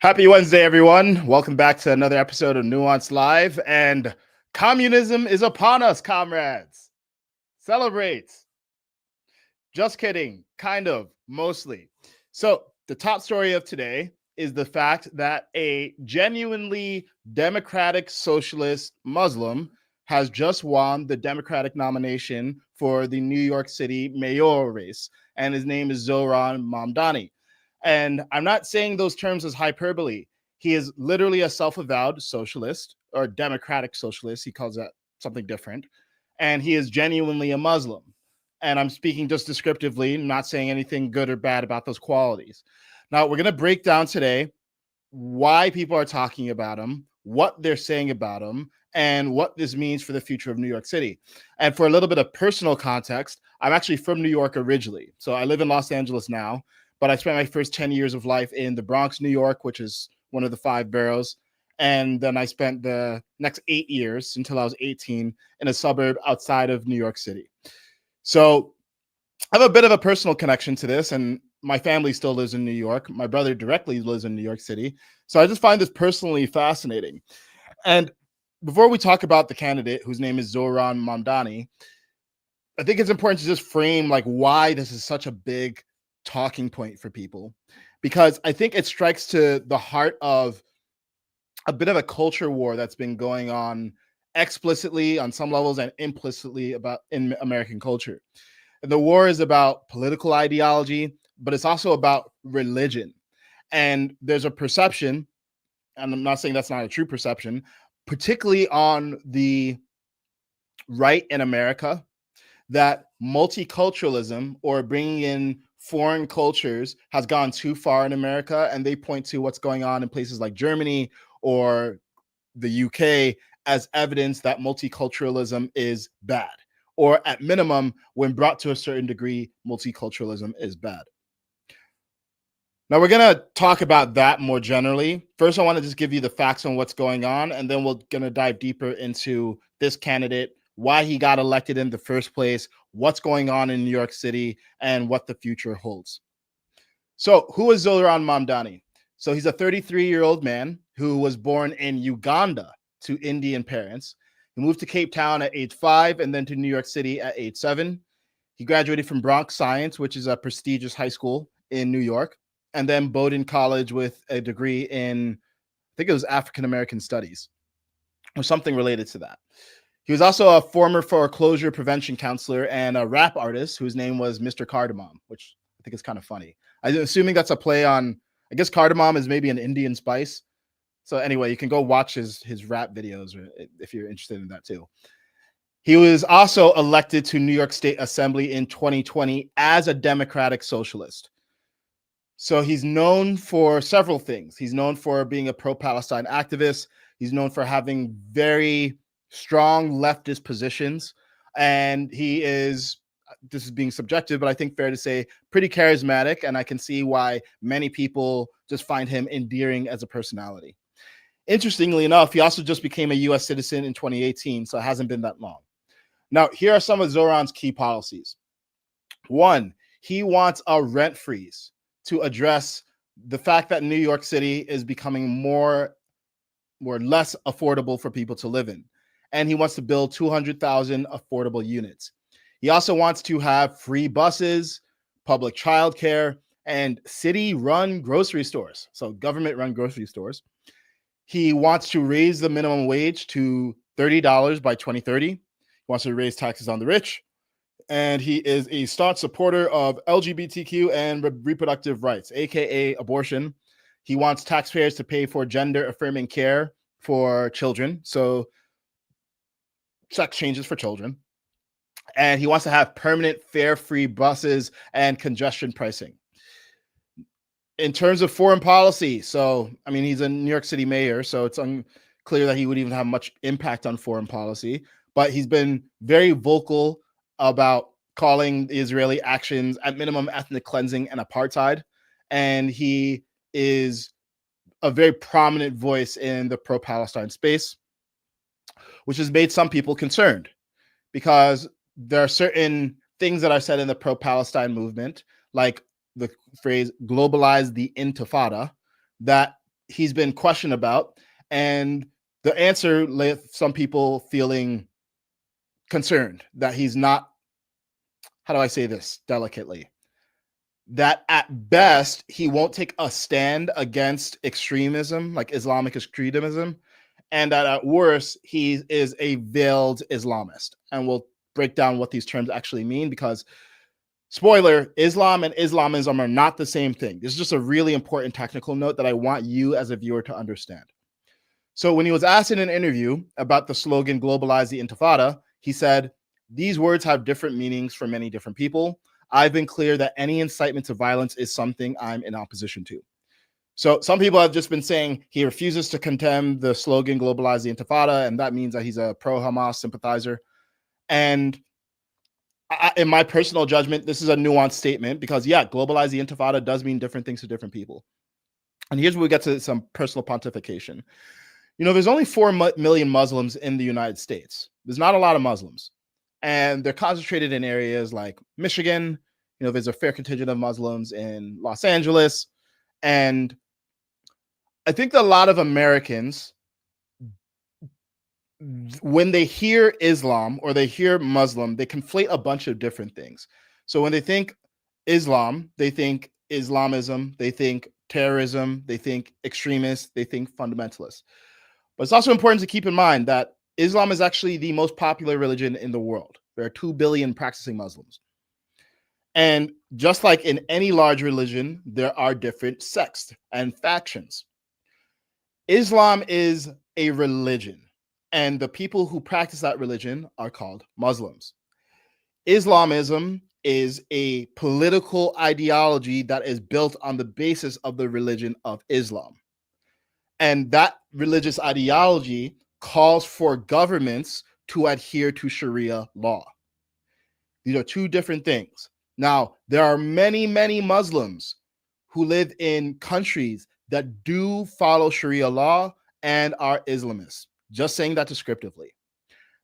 Happy Wednesday, everyone. Welcome back to another episode of Nuance Live. And communism is upon us, comrades. Celebrate. Just kidding. Kind of, mostly. So, the top story of today is the fact that a genuinely democratic socialist Muslim has just won the Democratic nomination for the New York City mayoral race. And his name is Zohran Mamdani. And I'm not saying those terms as hyperbole. He is literally a self-avowed socialist or democratic socialist. He calls that something different. And he is genuinely a Muslim. And I'm speaking just descriptively, not saying anything good or bad about those qualities. Now, we're going to break down today why people are talking about him, what they're saying about him, and what this means for the future of New York City. And for a little bit of personal context, I'm actually from New York originally. So I live in Los Angeles now, but I spent my first 10 years of life in the Bronx, New York, which is one of the 5 boroughs. And then I spent the next 8 years until I was 18 in a suburb outside of New York City. So I have a bit of a personal connection to this, and my family still lives in New York. My brother directly lives in New York City. So I just find this personally fascinating. And before we talk about the candidate, whose name is Zohran Mamdani, I think it's important to just frame like why this is such a big talking point for people, because I think it strikes to the heart of a bit of a culture war that's been going on explicitly on some levels and implicitly about in American culture. And the war is about political ideology, but it's also about religion. And there's a perception, and I'm not saying that's not a true perception, particularly on the right in America, that multiculturalism or bringing in foreign cultures has gone too far in America. And they point to what's going on in places like Germany or the UK as evidence that multiculturalism is bad, or at minimum, when brought to a certain degree, multiculturalism is bad. Now, we're going to talk about that more generally. First, I want to just give you the facts on what's going on, and then we're going to dive deeper into this candidate, why he got elected in the first place, what's going on in New York City, and what the future holds. So, who is Zohran Mamdani? So, he's a 33-year-old man who was born in Uganda to Indian parents. He moved to Cape Town at age 5 and then to New York City at age 7. He graduated from Bronx Science, which is a prestigious high school in New York, and then Bowdoin College with a degree in, I think it was African American Studies or something related to that. He was also a former foreclosure prevention counselor and a rap artist whose name was Mr. Cardamom, which I think is kind of funny. I'm assuming that's a play on, I guess cardamom is maybe an Indian spice. So anyway, you can go watch his rap videos if you're interested in that too. He was also elected to New York State Assembly in 2020 as a Democratic Socialist. So he's known for several things. He's known for being a pro-Palestine activist. He's known for having very strong leftist positions. And he is, this is being subjective, but I think fair to say, pretty charismatic. And I can see why many people just find him endearing as a personality. Interestingly enough, he also just became a U.S. citizen in 2018, so it hasn't been that long. Now, here are some of Zohran's key policies. One, he wants a rent freeze to address the fact that New York City is becoming more or less affordable for people to live in. And he wants to build 200,000 affordable units. He also wants to have free buses, public childcare, and city-run grocery stores, so government-run grocery stores. He wants to raise the minimum wage to $30 by 2030. He wants to raise taxes on the rich. And he is a staunch supporter of LGBTQ and reproductive rights, aka abortion. He wants taxpayers to pay for gender affirming care for children, so sex changes for children. And he wants to have permanent fare-free buses and congestion pricing. In terms of foreign policy, so I mean, he's a New York City mayor, so it's unclear that he would even have much impact on foreign policy, but he's been very vocal about calling the Israeli actions at minimum ethnic cleansing and apartheid. And he is a very prominent voice in the pro-Palestine space, which has made some people concerned because there are certain things that are said in the pro-Palestine movement, like the phrase globalize the intifada, that he's been questioned about, and the answer left some people feeling concerned that he's not, how do I say this delicately, that at best he won't take a stand against extremism, like Islamic extremism, and that at worst he is a veiled Islamist. And we'll break down what these terms actually mean, because spoiler, Islam and Islamism are not the same thing. This is just a really important technical note that I want you as a viewer to understand. So when he was asked in an interview about the slogan "Globalize the Intifada," he said, "These words have different meanings for many different people. I've been clear that any incitement to violence is something I'm in opposition to." So some people have just been saying he refuses to condemn the slogan "Globalize the Intifada," and that means that he's a pro-Hamas sympathizer. And in my personal judgment, this is a nuanced statement, because yeah, globalize the Intifada does mean different things to different people. And here's where we get to some personal pontification. There's only 4 million Muslims in the United States. There's not a lot of Muslims, and they're concentrated in areas like Michigan. There's a fair contingent of Muslims in Los Angeles. And I think that a lot of Americans, when they hear Islam or they hear Muslim, they conflate a bunch of different things. So when they think Islam, they think Islamism, they think terrorism, they think extremists, they think fundamentalists. But it's also important to keep in mind that Islam is actually the most popular religion in the world. There are 2 billion practicing Muslims. And just like in any large religion, there are different sects and factions. Islam is a religion, and the people who practice that religion are called Muslims. Islamism is a political ideology that is built on the basis of the religion of Islam. And that religious ideology calls for governments to adhere to Sharia law. These are 2 different things. Now, there are many, many Muslims who live in countries that do follow Sharia law and are Islamists. Just saying that descriptively.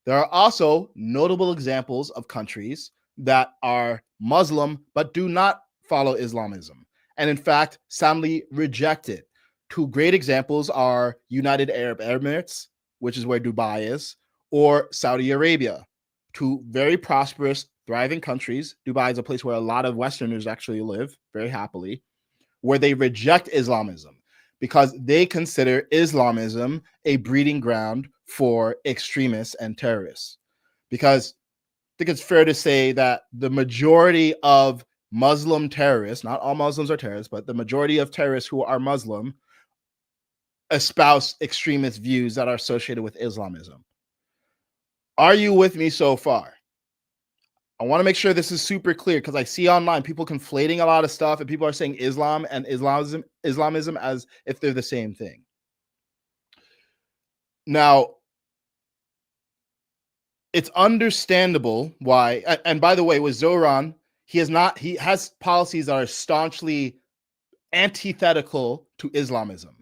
There are also notable examples of countries that are Muslim but do not follow Islamism, and in fact, soundly reject it. 2 great examples are United Arab Emirates, which is where Dubai is, or Saudi Arabia. 2 very prosperous, thriving countries. Dubai is a place where a lot of Westerners actually live very happily, where they reject Islamism because they consider Islamism a breeding ground for extremists and terrorists. Because I think it's fair to say that the majority of Muslim terrorists, not all Muslims are terrorists, but the majority of terrorists who are Muslim espouse extremist views that are associated with Islamism. Are you with me so far? I want to make sure this is super clear, because I see online people conflating a lot of stuff, and people are saying Islam and Islamism as if they're the same thing. Now, it's understandable why, and by the way, with Zoran, he has policies that are staunchly antithetical to Islamism.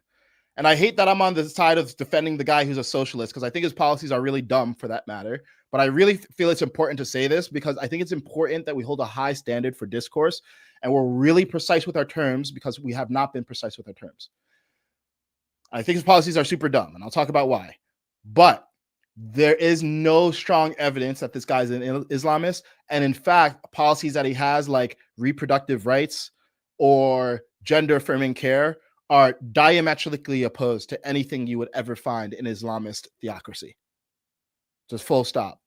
And I hate that I'm on the side of defending the guy who's a socialist, because I think his policies are really dumb for that matter. But I really feel it's important to say this, because I think it's important that we hold a high standard for discourse, and we're really precise with our terms, because we have not been precise with our terms. I think his policies are super dumb, and I'll talk about why. But there is no strong evidence that this guy's an Islamist. And in fact, policies that he has, like reproductive rights or gender affirming care, are diametrically opposed to anything you would ever find in Islamist theocracy. Just full stop.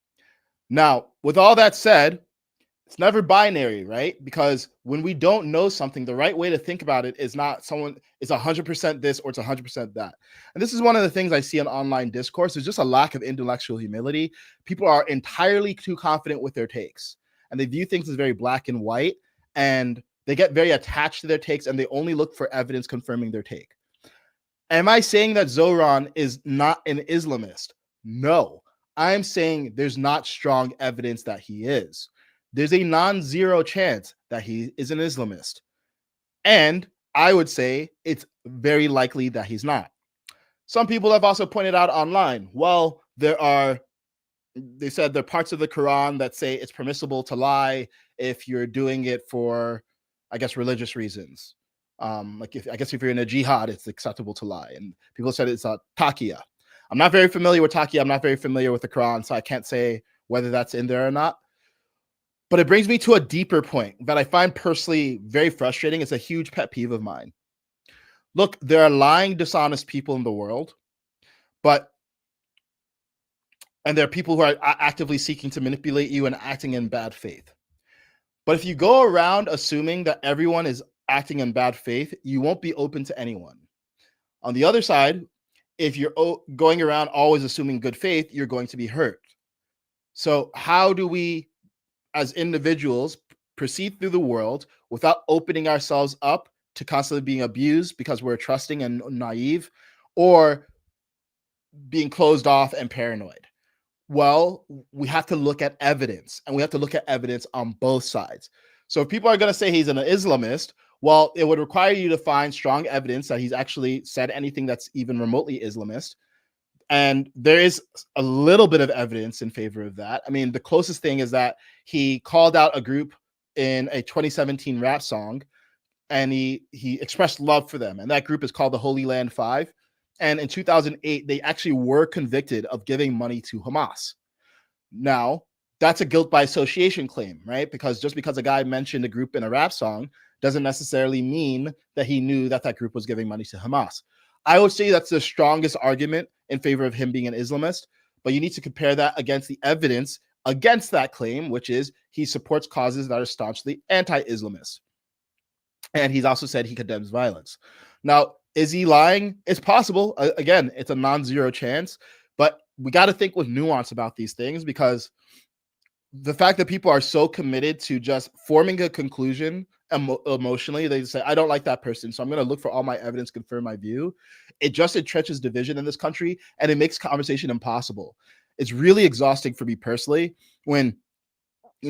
Now, with all that said, it's never binary, right? Because when we don't know something, the right way to think about it is not someone is 100% this or it's 100% that. And this is one of the things I see in online discourse. There's just a lack of intellectual humility. People are entirely too confident with their takes, and they view things as very black and white, and they get very attached to their takes, and they only look for evidence confirming their take. Am I saying that Zoran is not an Islamist? No. I'm saying there's not strong evidence that he is. There's a non-zero chance that he is an Islamist. And I would say it's very likely that he's not. Some people have also pointed out online, well, they said there are parts of the Quran that say it's permissible to lie if you're doing it for, I guess, religious reasons. Like I guess if you're in a jihad, it's acceptable to lie. And people said it's taqiyya. I'm not very familiar with taqiyya. I'm not very familiar with the Quran, so I can't say whether that's in there or not. But it brings me to a deeper point that I find personally very frustrating. It's a huge pet peeve of mine. Look, there are lying, dishonest people in the world, and there are people who are actively seeking to manipulate you and acting in bad faith. But if you go around assuming that everyone is acting in bad faith, you won't be open to anyone. On the other side, if you're going around always assuming good faith, you're going to be hurt. So how do we, as individuals, proceed through the world without opening ourselves up to constantly being abused because we're trusting and naive, or being closed off and paranoid? Well, we have to look at evidence, and we have to look at evidence on both sides. So if people are going to say he's an Islamist, well, it would require you to find strong evidence that he's actually said anything that's even remotely Islamist. And there is a little bit of evidence in favor of that. I mean, the closest thing is that he called out a group in a 2017 rap song, and he expressed love for them. And that group is called the Holy Land Five. And in 2008, they actually were convicted of giving money to Hamas. Now, that's a guilt by association claim, right? Because just because a guy mentioned a group in a rap song doesn't necessarily mean that he knew that that group was giving money to Hamas. I would say that's the strongest argument in favor of him being an Islamist, but you need to compare that against the evidence against that claim, which is he supports causes that are staunchly anti-Islamist. And he's also said he condemns violence. Now, is he lying? It's possible. Again, it's a non-zero chance, but we got to think with nuance about these things, because the fact that people are so committed to just forming a conclusion emotionally, they say, I don't like that person, so I'm going to look for all my evidence, confirm my view. It just entrenches division in this country, and it makes conversation impossible. It's really exhausting for me personally when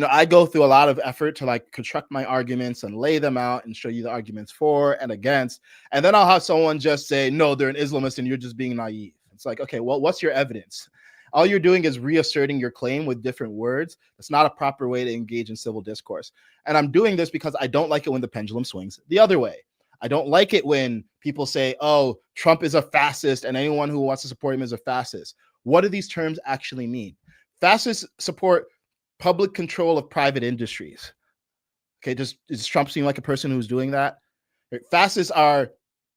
I go through a lot of effort to like construct my arguments and lay them out and show you the arguments for and against. And then I'll have someone just say, no, they're an Islamist and you're just being naive. It's like, okay, well, what's your evidence? All you're doing is reasserting your claim with different words. That's not a proper way to engage in civil discourse. And I'm doing this because I don't like it when the pendulum swings the other way. I don't like it when people say, oh, Trump is a fascist and anyone who wants to support him is a fascist. What do these terms actually mean? Fascists support public control of private industries. Okay, does Trump seem like a person who's doing that? Fascists are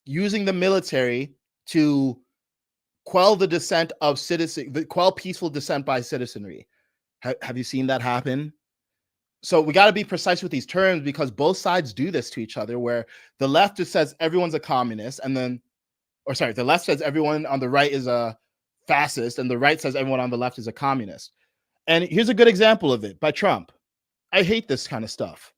using the military to quell the dissent of citizens, quell peaceful dissent by citizenry. Have you seen that happen? So we got to be precise with these terms, because both sides do this to each other, where the left just says everyone's a communist, and then, or sorry, the left says everyone on the right is a fascist, and the right says everyone on the left is a communist. And here's a good example of it by Trump. I hate this kind of stuff.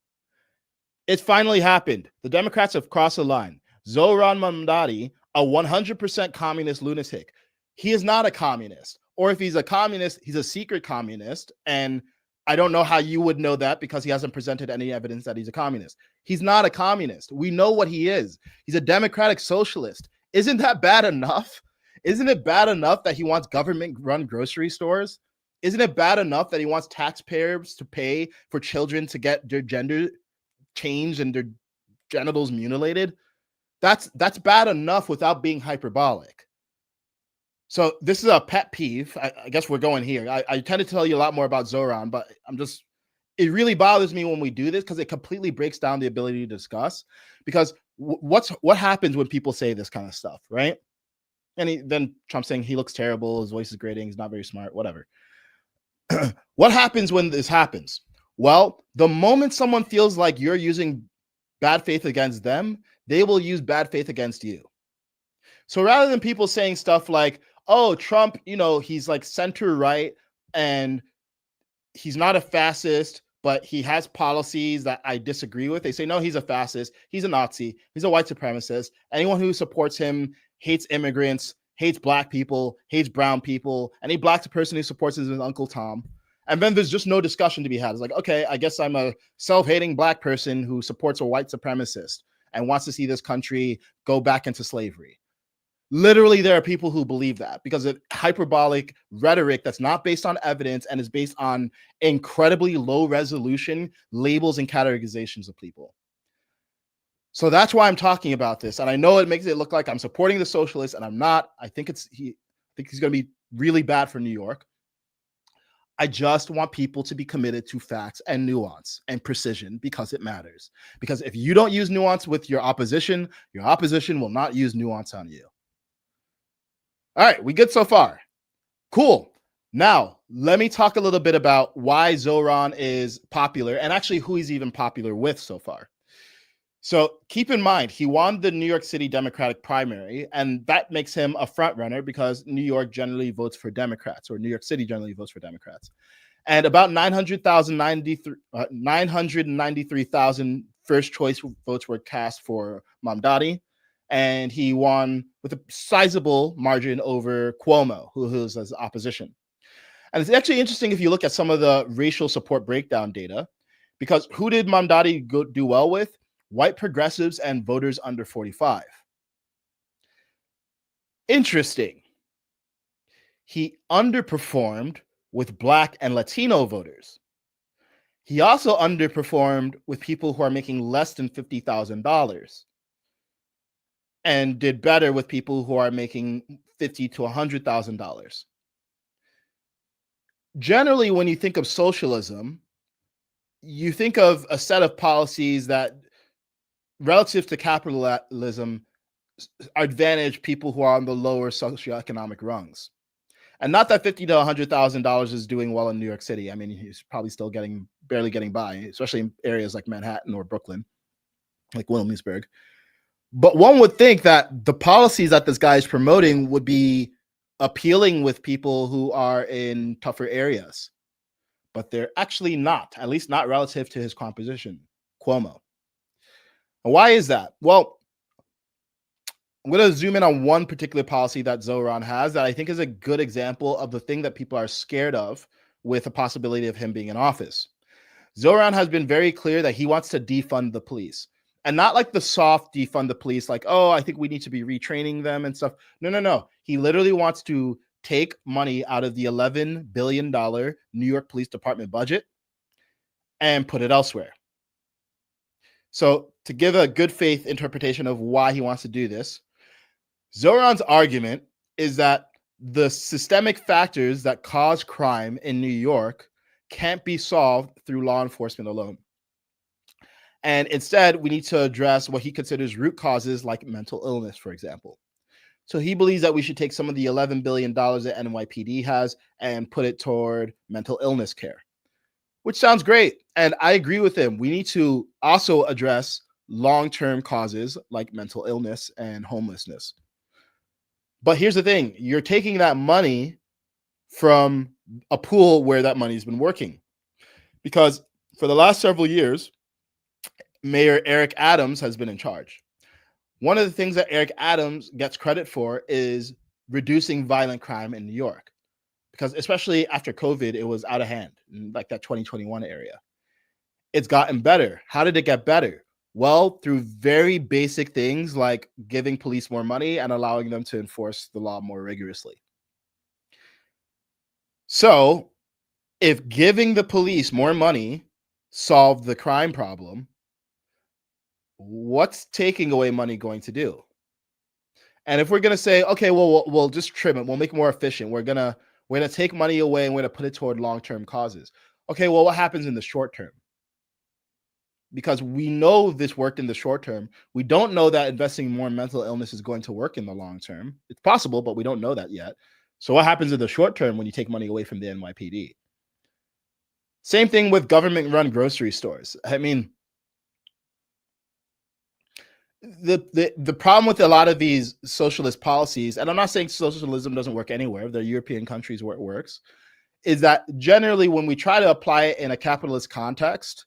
It finally happened. The Democrats have crossed the line. Zohran Mamdani, a 100% communist lunatic. He is not a communist. Or if he's a communist, he's a secret communist. And I don't know how you would know that, because he hasn't presented any evidence that he's a communist. He's not a communist. We know what he is. He's a democratic socialist. Isn't that bad enough? Isn't it bad enough that he wants government-run grocery stores? Isn't it bad enough that he wants taxpayers to pay for children to get their gender changed and their genitals mutilated? That's bad enough without being hyperbolic. So this is a pet peeve. I guess we're going here. I tend to tell you a lot more about Zohran, but it really bothers me when we do this, because it completely breaks down the ability to discuss. Because what happens when people say this kind of stuff, right? And then Trump saying he looks terrible, his voice is grating, he's not very smart, whatever. What happens when this happens? Well, the moment someone feels like you're using bad faith against them, they will use bad faith against you. So rather than people saying stuff like, oh, Trump, he's like center right and he's not a fascist, but he has policies that I disagree with, they say, no, he's a fascist, he's a Nazi, he's a white supremacist. Anyone who supports him hates immigrants, hates black people, hates brown people, any black person who supports his Uncle Tom. And then there's just no discussion to be had. It's like, okay, I guess I'm a self-hating black person who supports a white supremacist and wants to see this country go back into slavery. Literally, there are people who believe that because of hyperbolic rhetoric that's not based on evidence and is based on incredibly low resolution labels and categorizations of people. So that's why I'm talking about this. And I know it makes it look like I'm supporting the socialists, and I'm not. I think he's going to be really bad for New York. I just want people to be committed to facts and nuance and precision because it matters. Because if you don't use nuance with your opposition will not use nuance on you. All right, we good so far. Cool. Now, let me talk a little bit about why Zoran is popular and actually who he's even popular with so far. So keep in mind, he won the New York City Democratic primary, and that makes him a front runner because New York generally votes for Democrats, or New York City generally votes for Democrats. And about 993,000 first choice votes were cast for Mamdani, and he won with a sizable margin over Cuomo, who's as opposition. And it's actually interesting if you look at some of the racial support breakdown data, because who did Mamdani do well with? White progressives and voters under 45. Interesting. He underperformed with Black and Latino voters. He also underperformed with people who are making less than $50,000 and did better with people who are making $50,000 to $100,000. Generally, when you think of socialism, you think of a set of policies that, relative to capitalism, advantage people who are on the lower socioeconomic rungs. And not that $50,000 to $100,000 is doing well in New York City. I mean, he's probably still barely getting by, especially in areas like Manhattan or Brooklyn, like Williamsburg. But one would think that the policies that this guy is promoting would be appealing with people who are in tougher areas. But they're actually not, at least not relative to his composition, Cuomo. And why is that? Well, I'm going to zoom in on one particular policy that Zoran has that I think is a good example of the thing that people are scared of with the possibility of him being in office. Zoran has been very clear that he wants to defund the police, and not like the soft defund the police, like, oh, I think we need to be retraining them and stuff. No. He literally wants to take money out of the $11 billion New York Police Department budget and put it elsewhere. So to give a good faith interpretation of why he wants to do this, Zoran's argument is that the systemic factors that cause crime in New York can't be solved through law enforcement alone. And instead, we need to address what he considers root causes like mental illness, for example. So he believes that we should take some of the $11 billion that NYPD has and put it toward mental illness care, which sounds great. And I agree with him. We need to also address long-term causes like mental illness and homelessness. But here's the thing. You're taking that money from a pool where that money's been working. Because for the last several years, Mayor Eric Adams has been in charge. One of the things that Eric Adams gets credit for is reducing violent crime in New York. Because especially after COVID, it was out of hand, like that 2021 area. It's gotten better. How did it get better? Well, through very basic things like giving police more money and allowing them to enforce the law more rigorously. So if giving the police more money solved the crime problem, what's taking away money going to do? And if we're going to say, okay, well, we'll just trim it, we'll make it more efficient, we're going to take money away and we're going to put it toward long-term causes. Okay, well, what happens in the short term? Because we know this worked in the short term. We don't know that investing more in mental illness is going to work in the long term. It's possible, but we don't know that yet. So what happens in the short term when you take money away from the NYPD? Same thing with government-run grocery stores. I mean, the problem with a lot of these socialist policies, and I'm not saying socialism doesn't work anywhere, there are European countries where it works, is that generally when we try to apply it in a capitalist context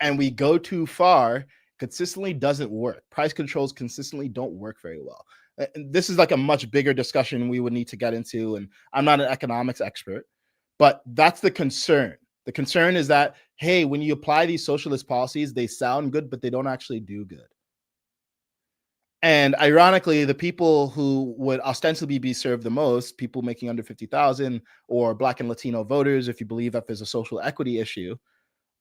and we go too far, consistently doesn't work. Price controls consistently don't work very well. And this is like a much bigger discussion we would need to get into, and I'm not an economics expert, but that's the concern. The concern is that, hey, when you apply these socialist policies, they sound good, but they don't actually do good. And ironically, the people who would ostensibly be served the most, people making under 50,000 or Black and Latino voters, if you believe that there's a social equity issue,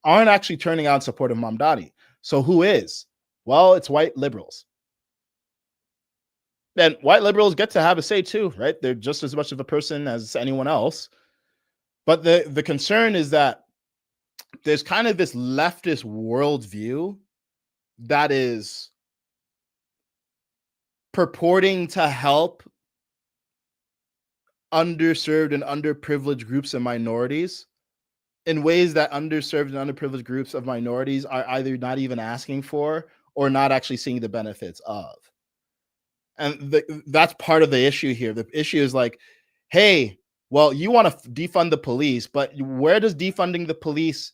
aren't actually turning out in support of Mamdani. So who is? Well, it's white liberals. And white liberals get to have a say too, right? They're just as much of a person as anyone else. But the concern is that there's kind of this leftist worldview that is purporting to help underserved and underprivileged groups and minorities in ways that underserved and underprivileged groups of minorities are either not even asking for or not actually seeing the benefits of. And that's part of the issue here. The issue is like, hey, well, you want to defund the police, but where does defunding the police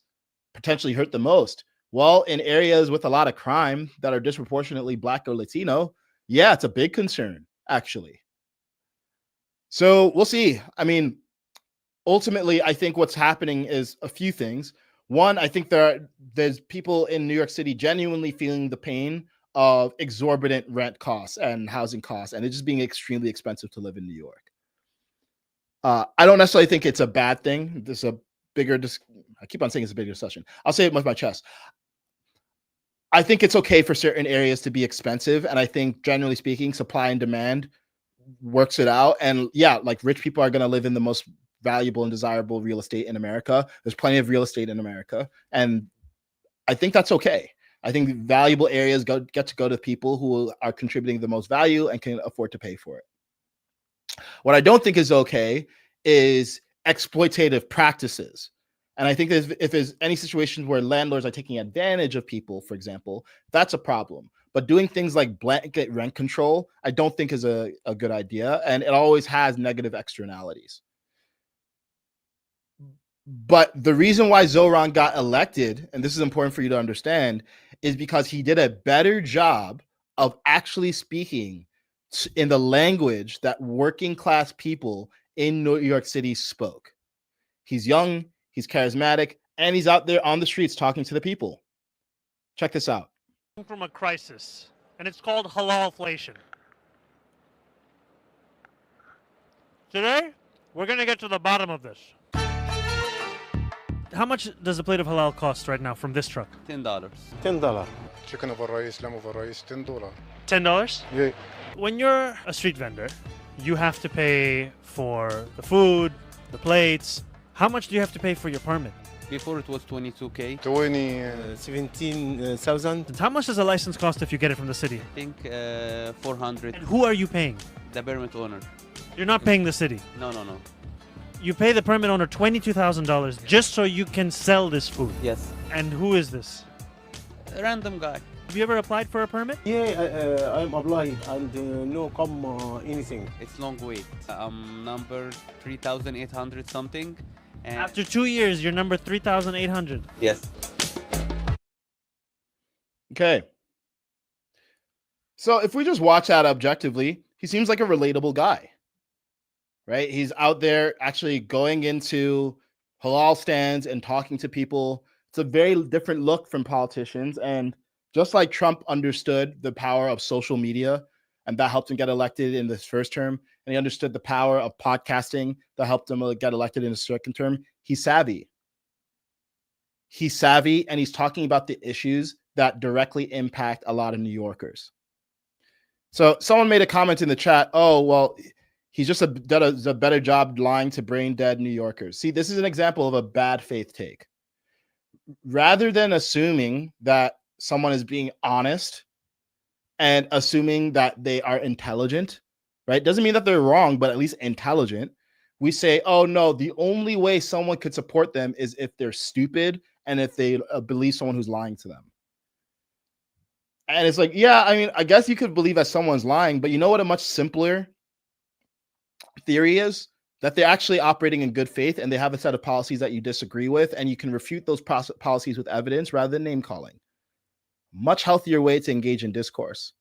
potentially hurt the most? Well, in areas with a lot of crime that are disproportionately Black or Latino, yeah, it's a big concern, actually. So we'll see. I mean, ultimately, I think what's happening is a few things. One, I think there's people in New York City genuinely feeling the pain of exorbitant rent costs and housing costs, and it's just being extremely expensive to live in New York. I don't necessarily think it's a bad thing. There's a bigger, I keep on saying it's a bigger discussion. I'll say it with my chest. I think it's okay for certain areas to be expensive, and I think generally speaking, supply and demand works it out. And yeah, like rich people are going to live in the most valuable and desirable real estate in America. There's plenty of real estate in America, and I think that's okay. I think valuable areas get to go to people who are contributing the most value and can afford to pay for it. What I don't think is okay is exploitative practices. And I think that if there's any situations where landlords are taking advantage of people, for example, that's a problem. But doing things like blanket rent control, I don't think is a good idea. And it always has negative externalities. But the reason why Zoran got elected, and this is important for you to understand, is because he did a better job of actually speaking in the language that working class people in New York City spoke. He's young, he's charismatic, and he's out there on the streets talking to the people. Check this out. From a crisis, and it's called halalflation. Today, we're going to get to the bottom of this. How much does a plate of halal cost right now from this truck? $10. $10. Chicken over rice, lamb over rice, $10. $10? Yeah. When you're a street vendor, you have to pay for the food, the plates. How much do you have to pay for your permit? Before it was 22K. 17,000. How much does a license cost if you get it from the city? I think 400. And who are you paying? The permit owner. You're not paying the city. No. You pay the permit owner $22,000 just so you can sell this food. Yes. And who is this? A random guy. Have you ever applied for a permit? Yeah, I'm applied and no come anything. It's long wait. Number 3,800 something. And After 2 years, you're number 3,800. yes. Okay. So if we just watch that objectively, he seems like a relatable guy, right? He's out there actually going into halal stands and talking to people. It's a very different look from politicians. And just like Trump understood the power of social media, and that helped him get elected in this first term, and he understood the power of podcasting that helped him get elected in the second term, he's savvy. He's savvy, and he's talking about the issues that directly impact a lot of New Yorkers. So someone made a comment in the chat, oh, well, he's just does a better job lying to brain dead New Yorkers. See, this is an example of a bad faith take. Rather than assuming that someone is being honest and assuming that they are intelligent, right? Doesn't mean that they're wrong, but at least intelligent. We say, oh no, the only way someone could support them is if they're stupid and if they believe someone who's lying to them. And it's like, yeah, I mean, I guess you could believe that someone's lying, but you know what a much simpler theory is? That they're actually operating in good faith and they have a set of policies that you disagree with, and you can refute those policies with evidence rather than name calling. Much healthier way to engage in discourse.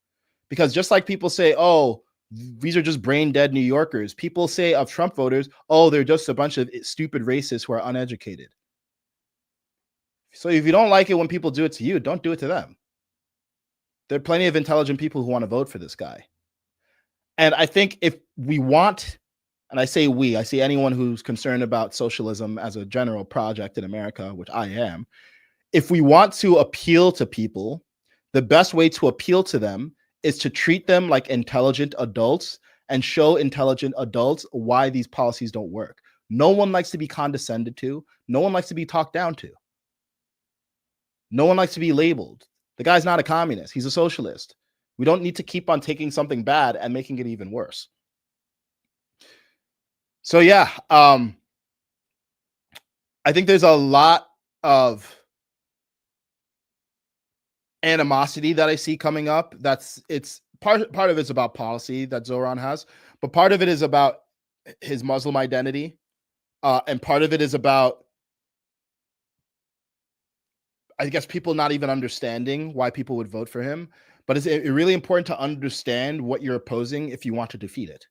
Because just like people say, oh, these are just brain dead New Yorkers, people say of Trump voters, oh, they're just a bunch of stupid racists who are uneducated. So if you don't like it when people do it to you, don't do it to them. There are plenty of intelligent people who want to vote for this guy. And I think if we want, and I say we, I see anyone who's concerned about socialism as a general project in America, which I am, if we want to appeal to people the best way to appeal to them is to treat them like intelligent adults and show intelligent adults why these policies don't work. No one likes to be condescended to. No one likes to be talked down to. No one likes to be labeled. The guy's not a communist. He's a socialist. We don't need to keep on taking something bad and making it even worse. So yeah, I think there's a lot of animosity that I see coming up. It's part of it's about policy that Zoran has, but part of it is about his Muslim identity, and part of it is about, I guess, people not even understanding why people would vote for him. But it's really important to understand what you're opposing if you want to defeat it.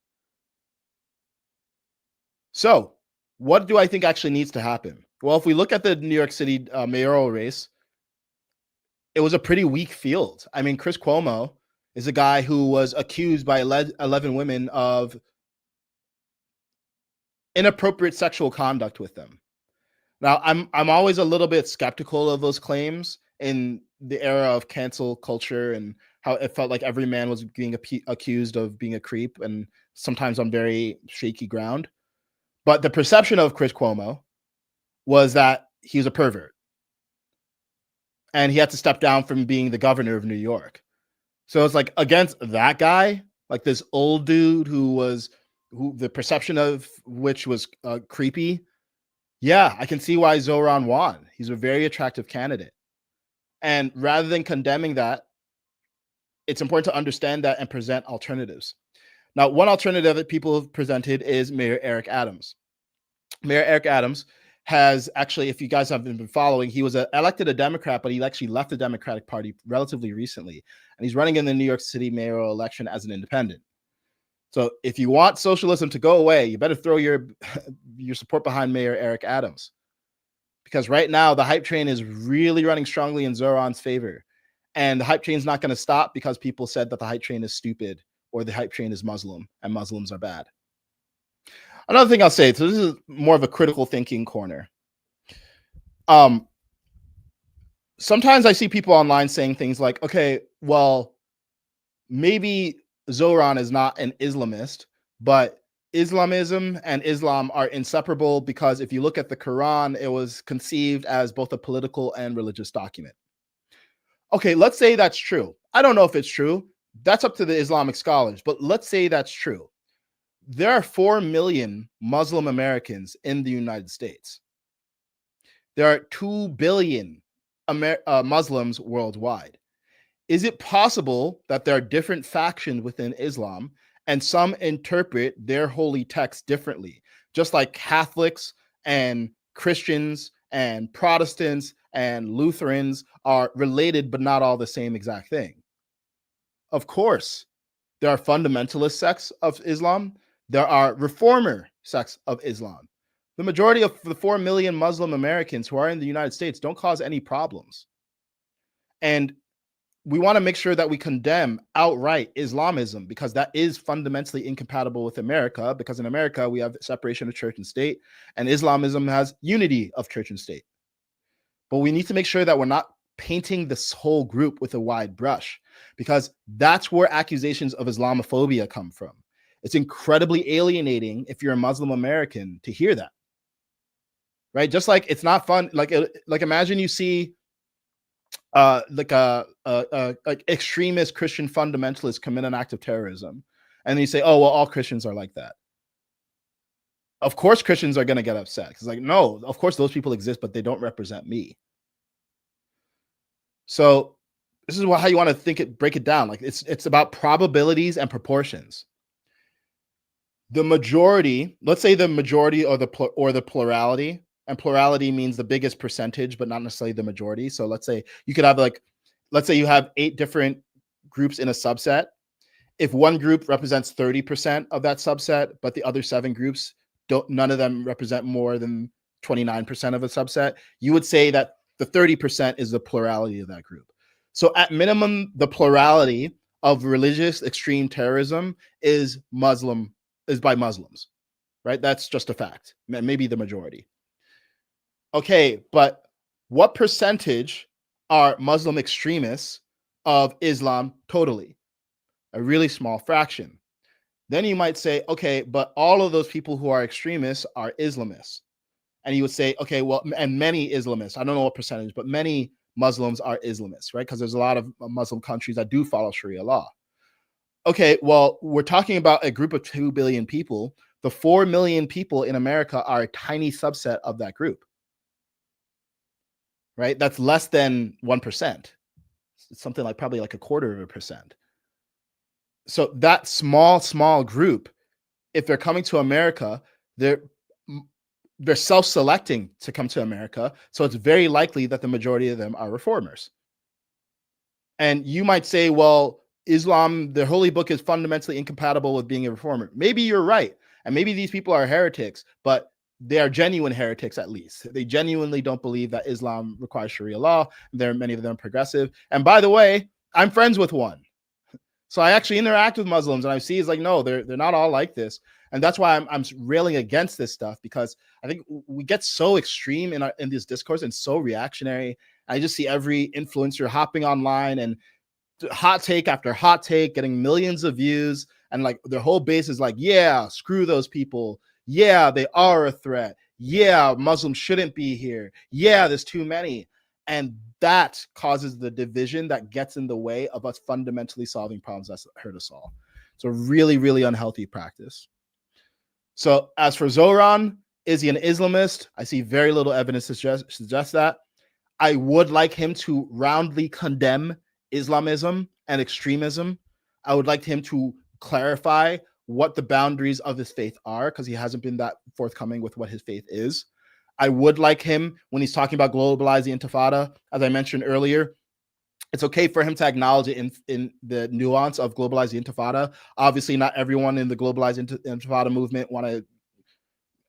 So, what do I think actually needs to happen? Well, if we look at the New York City mayoral race, it was a pretty weak field. I mean, Chris Cuomo is a guy who was accused by 11 women of inappropriate sexual conduct with them. Now, I'm always a little bit skeptical of those claims in the era of cancel culture and how it felt like every man was being accused of being a creep, and sometimes on very shaky ground. But the perception of Chris Cuomo was that he was a pervert, and he had to step down from being the governor of New York. So it's like, against that guy, like this old dude who the perception of which was creepy. Yeah, I can see why Zoran won. He's a very attractive candidate. And rather than condemning that, it's important to understand that and present alternatives. Now, one alternative that people have presented is Mayor Eric Adams. Mayor Eric Adams has actually, if you guys haven't been following, he was elected a Democrat, but he actually left the Democratic Party relatively recently. And he's running in the New York City mayoral election as an independent. So if you want socialism to go away, you better throw your support behind Mayor Eric Adams. Because right now, the hype train is really running strongly in Zoran's favor. And the hype train is not going to stop because people said that the hype train is stupid or the hype train is Muslim and Muslims are bad. Another thing I'll say, so this is more of a critical thinking corner. Sometimes I see people online saying things like, okay, well, maybe Zoran is not an Islamist, but Islamism and Islam are inseparable because if you look at the Quran, it was conceived as both a political and religious document. Okay, let's say that's true. I don't know if it's true. That's up to the Islamic scholars, but let's say that's true. There are 4 million Muslim Americans in the United States. There are 2 billion Muslims worldwide. Is it possible that there are different factions within Islam and some interpret their holy text differently, just like Catholics and Christians and Protestants and Lutherans are related, but not all the same exact thing? Of course, there are fundamentalist sects of Islam. There are reformer sects of Islam. The majority of the 4 million Muslim Americans who are in the United States don't cause any problems. And we want to make sure that we condemn outright Islamism because that is fundamentally incompatible with America, because in America we have separation of church and state, and Islamism has unity of church and state. But we need to make sure that we're not painting this whole group with a wide brush, because that's where accusations of Islamophobia come from. It's incredibly alienating if you're a Muslim American to hear that, right? Just like it's not fun. Like imagine you see like extremist Christian fundamentalists commit an act of terrorism, and you say, "Oh, well, all Christians are like that." Of course, Christians are going to get upset. It's like, no, of course those people exist, but they don't represent me. So this is how you want to break it down. Like it's about probabilities and proportions. The majority, let's say the majority or the plurality. And plurality means the biggest percentage, but not necessarily the majority. So let's say you could have let's say you have 8 different groups in a subset. If one group represents 30% of that subset, but the other 7 groups none of them represent more than 29% of a subset, you would say that the 30% is the plurality of that group. So at minimum, the plurality of religious extreme terrorism is by Muslims, right? That's just a fact. Maybe the majority. Okay, but what percentage are Muslim extremists of Islam totally, a really small fraction. Then you might say, okay, but all of those people who are extremists are Islamists. And you would say, okay, well, and many Islamists, I don't know what percentage, but many Muslims are Islamists, right? Because there's a lot of Muslim countries that do follow Sharia law. Okay, well, we're talking about a group of 2 billion people. The 4 million people in America are a tiny subset of that group, right? That's less than 1%. It's something like probably like 0.25%. So that small group, if they're coming to America, they're self-selecting to come to America. So it's very likely that the majority of them are reformers. And you might say, well, Islam, the holy book, is fundamentally incompatible with being a reformer. Maybe you're right. And maybe these people are heretics, but they are genuine heretics at least. They genuinely don't believe that Islam requires Sharia law. Many of them progressive. And by the way, I'm friends with one. So I actually interact with Muslims and I see it's like, no, they're not all like this. And that's why I'm railing against this stuff, because I think we get so extreme in this discourse and so reactionary. I just see every influencer hopping online and hot take after hot take, getting millions of views. And like their whole base is like, yeah, screw those people. Yeah, they are a threat. Yeah, Muslims shouldn't be here. Yeah, there's too many. And that causes the division that gets in the way of us fundamentally solving problems that hurt us all. It's a really, really unhealthy practice. So as for Zoran, is he an Islamist? I see very little evidence to suggest that. I would like him to roundly condemn Islamism and extremism. I would like him to clarify what the boundaries of his faith are, because he hasn't been that forthcoming with what his faith is. I would like him, when he's talking about globalize the intifada, as I mentioned earlier, it's okay for him to acknowledge it in the nuance of globalize the intifada. Obviously, not everyone in the globalized intifada movement want to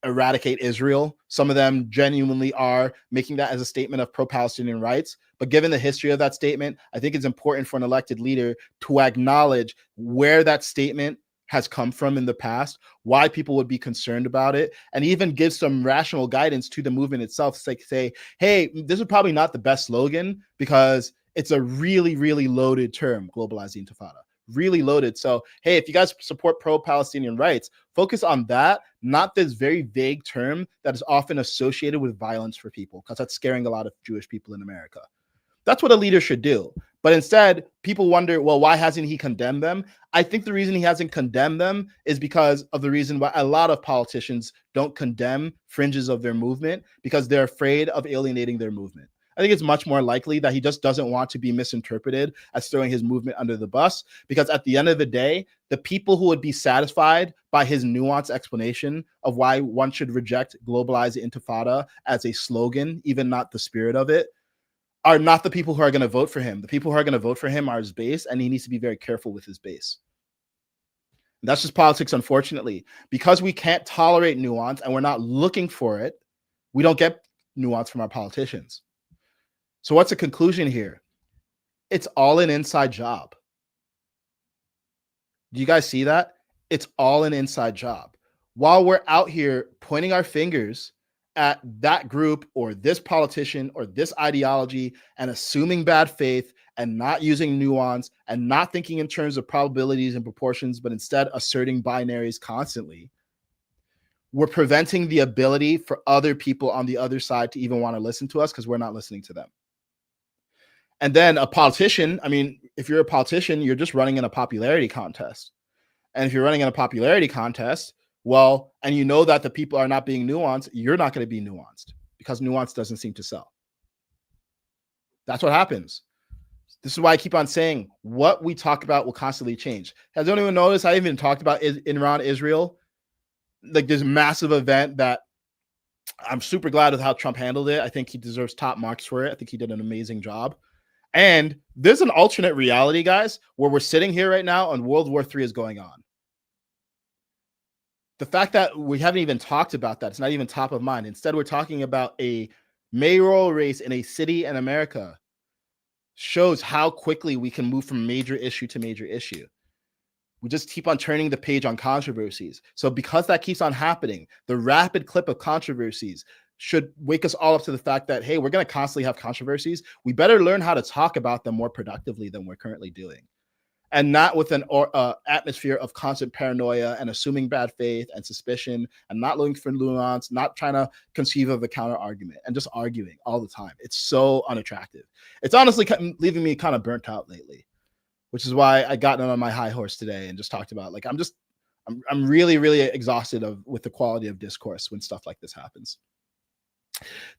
eradicate Israel. Some of them genuinely are making that as a statement of pro-Palestinian rights. But given the history of that statement, I think it's important for an elected leader to acknowledge where that statement has come from in the past, why people would be concerned about it, and even give some rational guidance to the movement itself. Like say, hey, this is probably not the best slogan because it's a really, really loaded term, globalize the intifada. Really loaded. So, hey, if you guys support pro-Palestinian rights, focus on that, not this very vague term that is often associated with violence for people, because that's scaring a lot of Jewish people in America. That's what a leader should do. But instead, people wonder, well, why hasn't he condemned them? I think the reason he hasn't condemned them is because of the reason why a lot of politicians don't condemn fringes of their movement, because they're afraid of alienating their movement. I think it's much more likely that he just doesn't want to be misinterpreted as throwing his movement under the bus, because at the end of the day, the people who would be satisfied by his nuanced explanation of why one should reject globalize the intifada as a slogan, even not the spirit of it, are not the people who are going to vote for him. The people who are going to vote for him are his base, and he needs to be very careful with his base. And that's just politics, unfortunately. Because we can't tolerate nuance and we're not looking for it, we don't get nuance from our politicians. So what's the conclusion here? It's all an inside job. Do you guys see that? It's all an inside job. While we're out here pointing our fingers at that group or this politician or this ideology and assuming bad faith and not using nuance and not thinking in terms of probabilities and proportions, but instead asserting binaries constantly, we're preventing the ability for other people on the other side to even want to listen to us because we're not listening to them. And then a politician, I mean, if you're a politician, you're just running in a popularity contest. And if you're running in a popularity contest, well, and you know that the people are not being nuanced, you're not going to be nuanced because nuance doesn't seem to sell. That's what happens. This is why I keep on saying what we talk about will constantly change. Has anyone noticed I even talked about Iran, Israel? Like this massive event that I'm super glad with how Trump handled it. I think he deserves top marks for it. I think he did an amazing job. And there's an alternate reality, guys, where we're sitting here right now and World War III is going on. The fact that we haven't even talked about that, it's not even top of mind. Instead, we're talking about a mayoral race in a city in America, shows how quickly we can move from major issue to major issue. We just keep on turning the page on controversies. So because that keeps on happening, the rapid clip of controversies should wake us all up to the fact that, hey, we're going to constantly have controversies. We better learn how to talk about them more productively than we're currently doing, and not with an atmosphere of constant paranoia and assuming bad faith and suspicion, and not looking for nuance, not trying to conceive of a counter argument, and just arguing all the time. It's so unattractive. It's honestly leaving me kind of burnt out lately, which is why I got on my high horse today and just talked about, like, I'm really, really exhausted with the quality of discourse when stuff like this happens.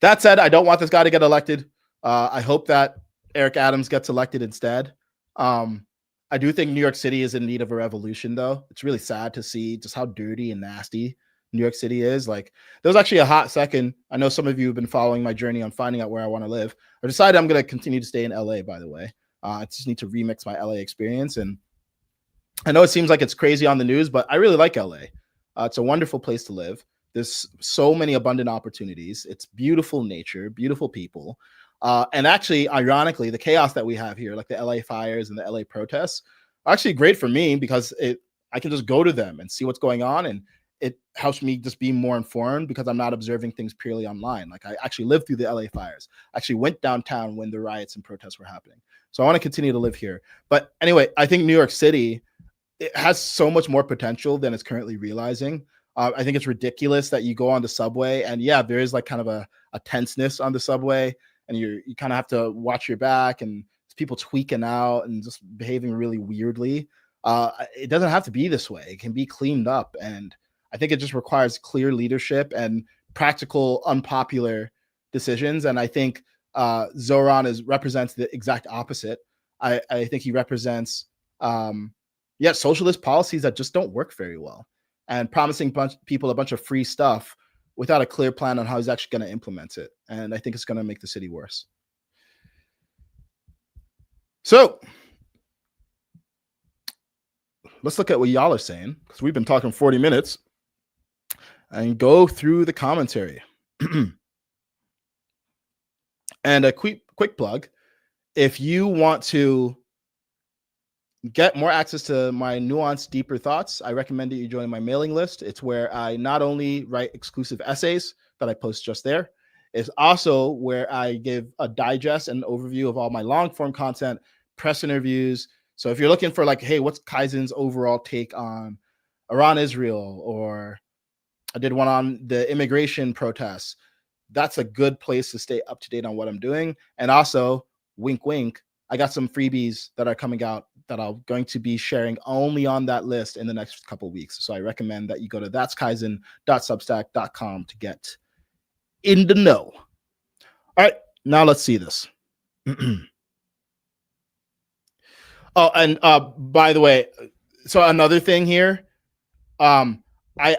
That said, I don't want this guy to get elected. I hope that Eric Adams gets elected instead. I do think New York City is in need of a revolution, though. It's really sad to see just how dirty and nasty New York City is. Like, there was actually a hot second. I know some of you have been following my journey on finding out where I want to live. I decided I'm going to continue to stay in LA, by the way. I just need to remix my LA experience. And I know it seems like it's crazy on the news, but I really like LA. It's a wonderful place to live. There's so many abundant opportunities. It's beautiful nature, beautiful people. And actually, ironically, the chaos that we have here, like the LA fires and the LA protests, are actually great for me because I can just go to them and see what's going on. And it helps me just be more informed because I'm not observing things purely online. Like, I actually lived through the LA fires. I actually went downtown when the riots and protests were happening. So I want to continue to live here. But anyway, I think New York City, it has so much more potential than it's currently realizing. I think it's ridiculous that you go on the subway and yeah, there is like kind of a tenseness on the subway, and you kind of have to watch your back, and people tweaking out and just behaving really weirdly. It doesn't have to be this way. It can be cleaned up. And I think it just requires clear leadership and practical, unpopular decisions. And I think Zoran represents the exact opposite. I think he represents socialist policies that just don't work very well, and promising people a bunch of free stuff without a clear plan on how he's actually going to implement it. And I think it's going to make the city worse. So let's look at what y'all are saying, because we've been talking 40 minutes, and go through the commentary. And a quick plug, if you want to get more access to my nuanced, deeper thoughts, I recommend that you join my mailing list. It's where I not only write exclusive essays that I post just there, it's also where I give a digest and overview of all my long form content, press interviews. So if you're looking for like, hey, what's Kaizen's overall take on Iran, Israel, or I did one on the immigration protests, that's a good place to stay up to date on what I'm doing. And also, wink, wink, I got some freebies that are coming out that I'm going to be sharing only on that list in the next couple of weeks. So I recommend that you go to thatskaizen.substack.com to get in the know. All right, now let's see this. Oh, and by the way, so another thing here, I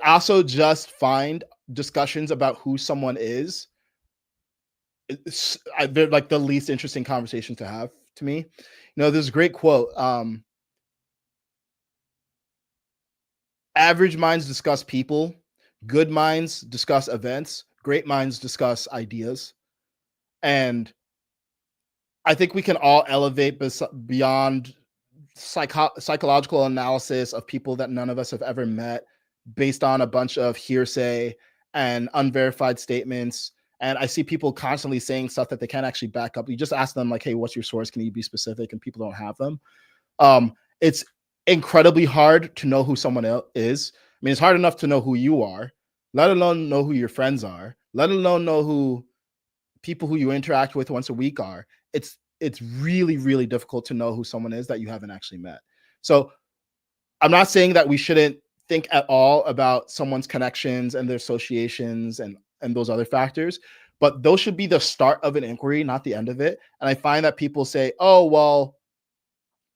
also just find discussions about who someone is, they're like the least interesting conversation to have to me. You know, there's a great quote. Average minds discuss people, good minds discuss events, great minds discuss ideas. And I think we can all elevate beyond psychological analysis of people that none of us have ever met based on a bunch of hearsay and unverified statements. And I see people constantly saying stuff that they can't actually back up. You just ask them like, hey, what's your source? Can you be specific? And people don't have them. It's incredibly hard to know who someone else is. I mean, it's hard enough to know who you are, let alone know who your friends are, let alone know who people who you interact with once a week are. It's really, really difficult to know who someone is that you haven't actually met. So I'm not saying that we shouldn't think at all about someone's connections and their associations and those other factors, but those should be the start of an inquiry, not the end of it. And I find that people say, oh, well,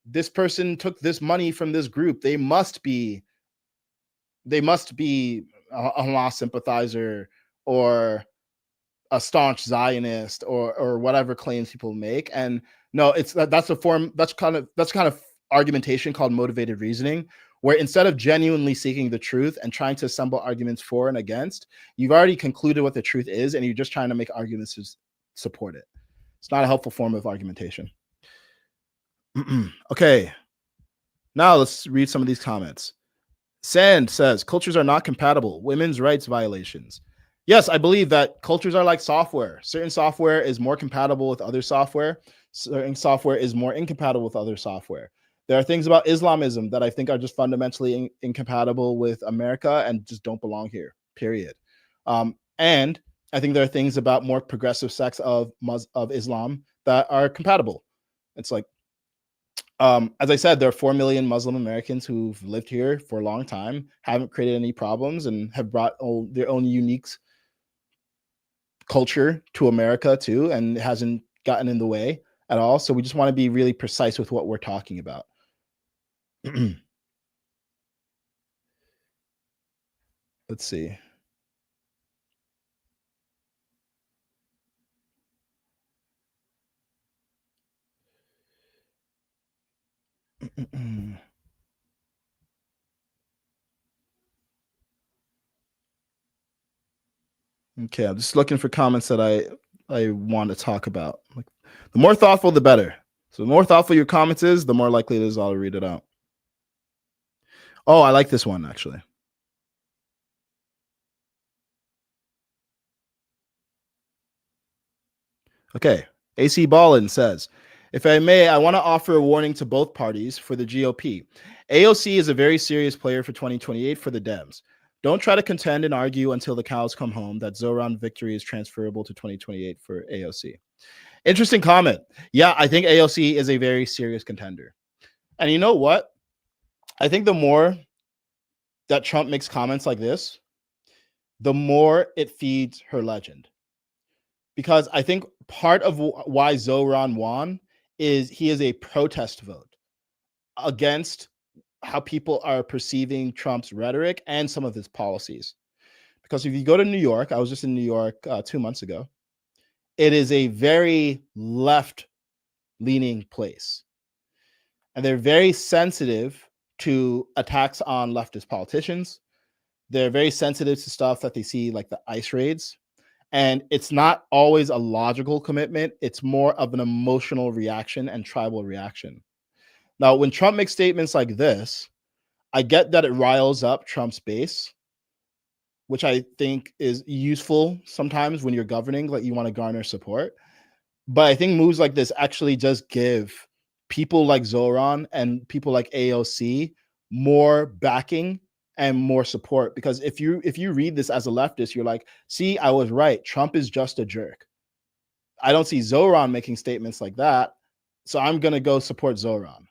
this person took this money from this group. They must be a Hamas sympathizer or a staunch Zionist or whatever claims people make. And no, that's kind of argumentation called motivated reasoning, where instead of genuinely seeking the truth and trying to assemble arguments for and against, you've already concluded what the truth is, and you're just trying to make arguments to support it. It's not a helpful form of argumentation. Okay, now let's read some of these comments. Sand says, cultures are not compatible. Women's rights violations. Yes, I believe that cultures are like software. Certain software is more compatible with other software. Certain software is more incompatible with other software. There are things about Islamism that I think are just fundamentally incompatible with America and just don't belong here, period. And I think there are things about more progressive sects of Islam that are compatible. It's like, as I said, there are 4 million Muslim Americans who've lived here for a long time, haven't created any problems, and have brought their own unique culture to America too, and it hasn't gotten in the way at all. So we just want to be really precise with what we're talking about. Let's see. Okay, I'm just looking for comments that I want to talk about. Like, the more thoughtful, the better. So the more thoughtful your comments is, the more likely it is I'll read it out. Oh, I like this one actually. Okay, AC Ballin says, if I may, I want to offer a warning to both parties for the GOP. AOC is a very serious player for 2028 for the Dems. Don't try to contend and argue until the cows come home that Zoran victory is transferable to 2028 for AOC. Interesting comment. Yeah, I think AOC is a very serious contender. And you know what? I think the more that Trump makes comments like this, the more it feeds her legend. Because I think part of why Zoran won is he is a protest vote against how people are perceiving Trump's rhetoric and some of his policies. Because if you go to New York, I was just in New York 2 months ago, it is a very left-leaning place. And they're very sensitive to attacks on leftist politicians. They're very sensitive to stuff that they see like the ICE raids. And it's not always a logical commitment. It's more of an emotional reaction and tribal reaction. Now, when Trump makes statements like this, I get that it riles up Trump's base, which I think is useful sometimes when you're governing, like you want to garner support. But I think moves like this actually just give people like Zoran and people like AOC more backing and more support. Because if you read this as a leftist, you're like, see, I was right. Trump is just a jerk. I don't see Zoran making statements like that. So I'm going to go support Zoran.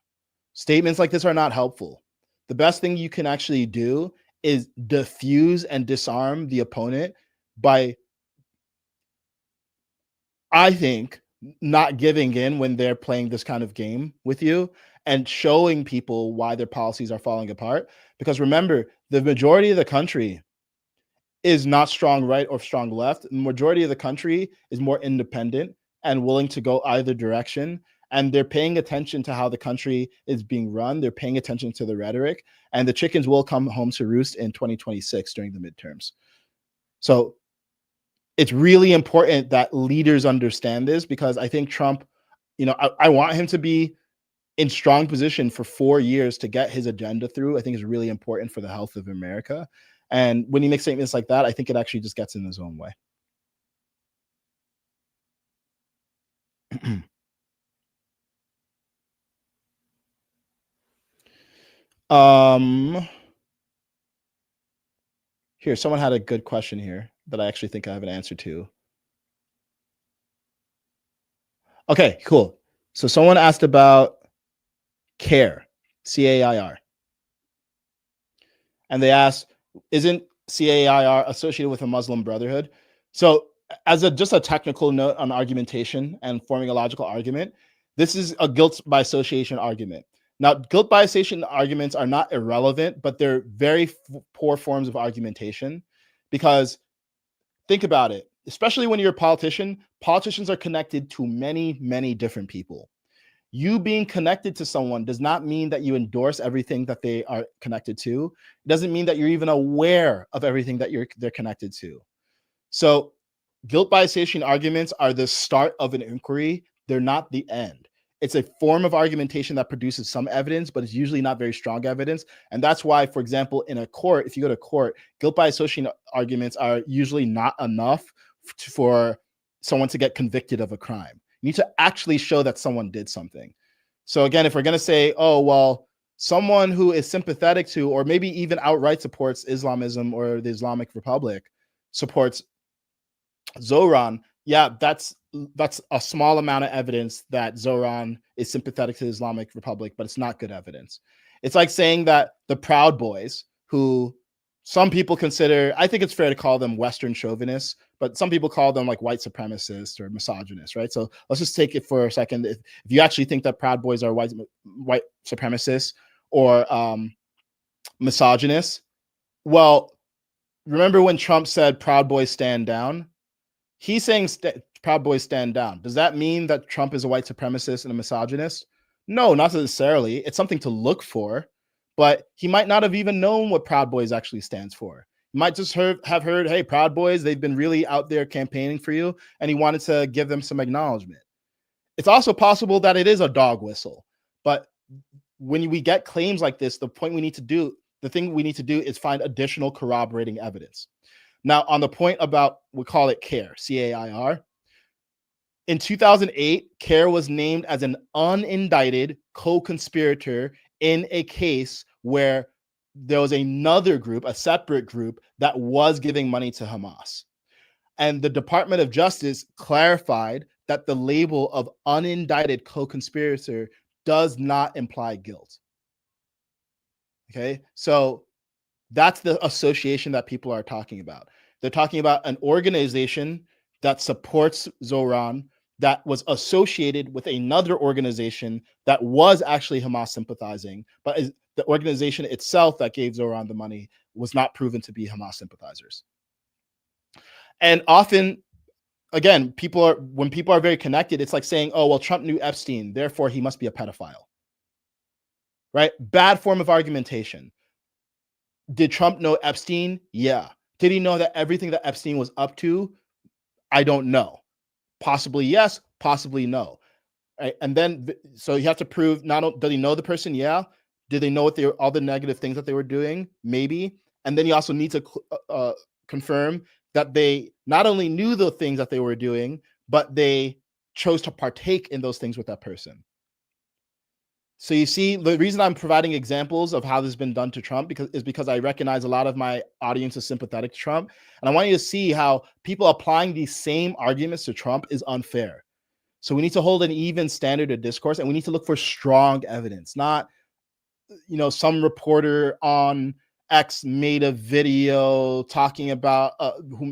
Statements like this are not helpful. The best thing you can actually do is diffuse and disarm the opponent by, I think, not giving in when they're playing this kind of game with you and showing people why their policies are falling apart. Because remember, the majority of the country is not strong right or strong left. The majority of the country is more independent and willing to go either direction. And they're paying attention to how the country is being run. They're paying attention to the rhetoric, and the chickens will come home to roost in 2026 during the midterms. So it's really important that leaders understand this, because I think Trump, I want him to be in strong position for 4 years to get his agenda through. I think is really important for the health of America. And when he makes statements like that, I think it actually just gets in his own way. Here, someone had a good question here that I actually think I have an answer to. Okay, cool. So someone asked about CAIR, CAIR. And they asked, isn't CAIR associated with a Muslim Brotherhood? So as just a technical note on argumentation and forming a logical argument, this is a guilt by association argument. Now, guilt by association arguments are not irrelevant, but they're very poor forms of argumentation, because think about it, especially when you're a politician, politicians are connected to many, many different people. You being connected to someone does not mean that you endorse everything that they are connected to. It doesn't mean that you're even aware of everything that they're connected to. So guilt by association arguments are the start of an inquiry. They're not the end. it's a form of argumentation that produces some evidence, but it's usually not very strong evidence. And that's why, for example, in a court, if you go to court, guilt by association arguments are usually not enough for someone to get convicted of a crime. You need to actually show that someone did something. So again, if we're going to say, oh, well, someone who is sympathetic to, or maybe even outright supports Islamism or the Islamic Republic, supports Zoran, yeah, that's a small amount of evidence that Zoran is sympathetic to the Islamic Republic, but it's not good evidence. It's like saying that the Proud Boys, who some people consider, I think it's fair to call them Western chauvinists, but some people call them like white supremacists or misogynists, right? So let's just take it for a second. If you actually think that Proud Boys are white supremacists or misogynists, well, remember when Trump said Proud Boys stand down? He's saying Proud Boys stand down. Does that mean that Trump is a white supremacist and a misogynist? No, not necessarily. It's something to look for, but he might not have even known what Proud Boys actually stands for. He might just have heard, hey, Proud Boys, they've been really out there campaigning for you, and he wanted to give them some acknowledgement. It's also possible that it is a dog whistle, but when we get claims like this, the thing we need to do is find additional corroborating evidence. Now, on the point about, we call it CAIR, C-A-I-R. In 2008, CAIR was named as an unindicted co-conspirator in a case where there was another group, a separate group, that was giving money to Hamas. And the Department of Justice clarified that the label of unindicted co-conspirator does not imply guilt. Okay, so that's the association that people are talking about. They're talking about an organization that supports Zoran that was associated with another organization that was actually Hamas sympathizing, but the organization itself that gave Zoran the money was not proven to be Hamas sympathizers. And often, again, when people are very connected, it's like saying, oh, well, Trump knew Epstein, therefore he must be a pedophile. Right? Bad form of argumentation. Did Trump know Epstein? Yeah. Did he know that everything that Epstein was up to? I don't know. Possibly yes, possibly no. Right? And then, so you have to prove, did he know the person? Yeah. Did they know all the negative things that they were doing? Maybe. And then you also need to confirm that they not only knew the things that they were doing, but they chose to partake in those things with that person. So you see, the reason I'm providing examples of how this has been done to Trump is because I recognize a lot of my audience is sympathetic to Trump. And I want you to see how people applying these same arguments to Trump is unfair. So we need to hold an even standard of discourse, and we need to look for strong evidence, not, some reporter on X made a video talking about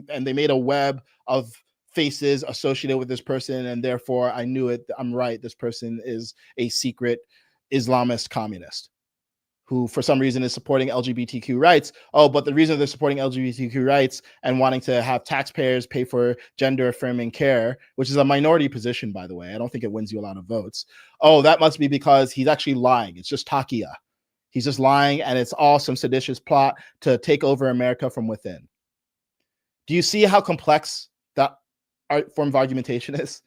and they made a web of faces associated with this person, and therefore I knew it. I'm right. This person is a secret Islamist communist who for some reason is supporting LGBTQ rights. Oh, but the reason they're supporting LGBTQ rights and wanting to have taxpayers pay for gender affirming care, which is a minority position, by the way, I don't think it wins you a lot of votes. Oh, that must be because he's actually lying. It's just takia. He's just lying, and it's all some seditious plot to take over America from within. Do you see how complex that form of argumentation is?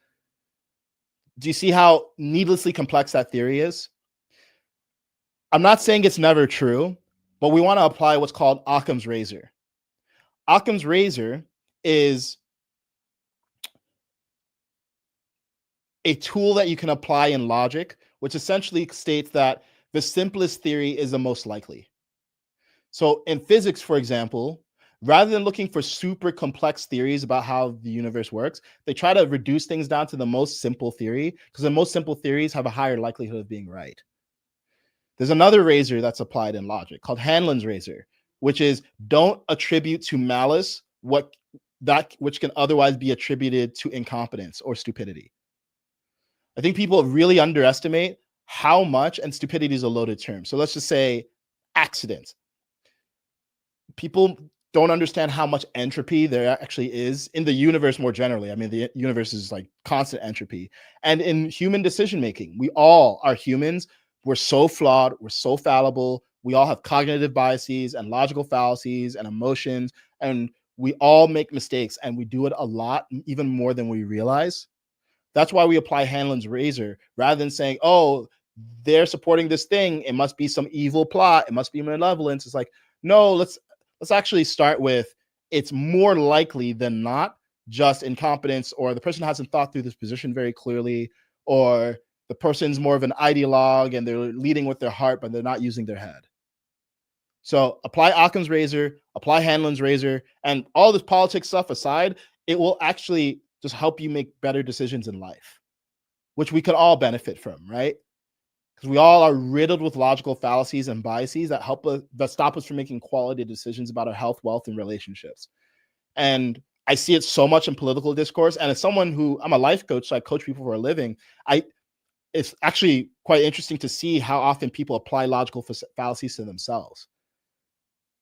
Do you see how needlessly complex that theory is? I'm not saying it's never true, but we want to apply what's called Occam's razor. Occam's razor is a tool that you can apply in logic, which essentially states that the simplest theory is the most likely. So in physics, for example, rather than looking for super complex theories about how the universe works, they try to reduce things down to the most simple theory, because the most simple theories have a higher likelihood of being right. There's another razor that's applied in logic called Hanlon's razor, which is don't attribute to malice which can otherwise be attributed to incompetence or stupidity. I think people really underestimate how much, and stupidity is a loaded term. So let's just say accident. People don't understand how much entropy there actually is in the universe more generally. I mean, the universe is like constant entropy. And in human decision-making, we all are humans. We're so flawed. We're so fallible. We all have cognitive biases and logical fallacies and emotions, and we all make mistakes, and we do it a lot, even more than we realize. That's why we apply Hanlon's razor rather than saying, oh, they're supporting this thing, it must be some evil plot, it must be malevolence. It's like, no, let's actually start with, it's more likely than not just incompetence, or the person hasn't thought through this position very clearly, or the person's more of an ideologue and they're leading with their heart but they're not using their head. So apply Occam's razor, apply Hanlon's razor, and all this politics stuff aside, it will actually just help you make better decisions in life, which we could all benefit from, right? Because we all are riddled with logical fallacies and biases that that stop us from making quality decisions about our health, wealth, and relationships. And I see it so much in political discourse. And as someone who, I'm a life coach, so I coach people for a living, it's actually quite interesting to see how often people apply logical fallacies to themselves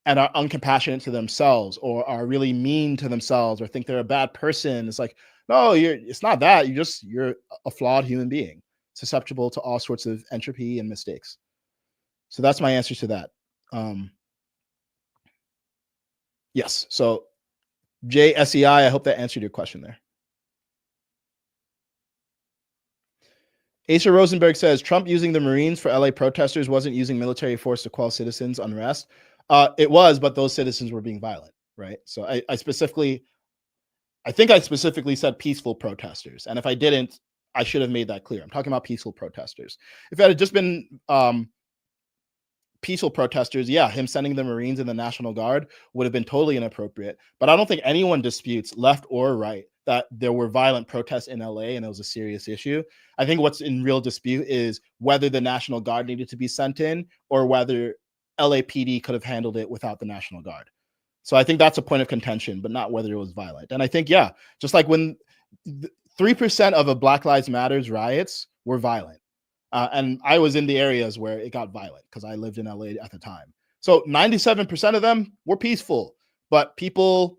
and are uncompassionate to themselves, or are really mean to themselves, or think they're a bad person. It's like, no, it's not that. You're a flawed human being, susceptible to all sorts of entropy and mistakes. So that's my answer to that. Yes. So JSEI, I hope that answered your question there. Asa Rosenberg says Trump using the Marines for LA protesters wasn't using military force to quell citizens' unrest. It was, but those citizens were being violent, right? So I think I specifically said peaceful protesters. And if I didn't, I should have made that clear. I'm talking about peaceful protesters. If it had just been peaceful protesters, yeah, him sending the Marines and the National Guard would have been totally inappropriate. But I don't think anyone disputes, left or right, that there were violent protests in LA and it was a serious issue. I think what's in real dispute is whether the National Guard needed to be sent in, or whether LAPD could have handled it without the National Guard. So I think that's a point of contention, but not whether it was violent. And I think, yeah, just like when 3% of a Black Lives Matters riots were violent. And I was in the areas where it got violent because I lived in LA at the time. So 97% of them were peaceful, but people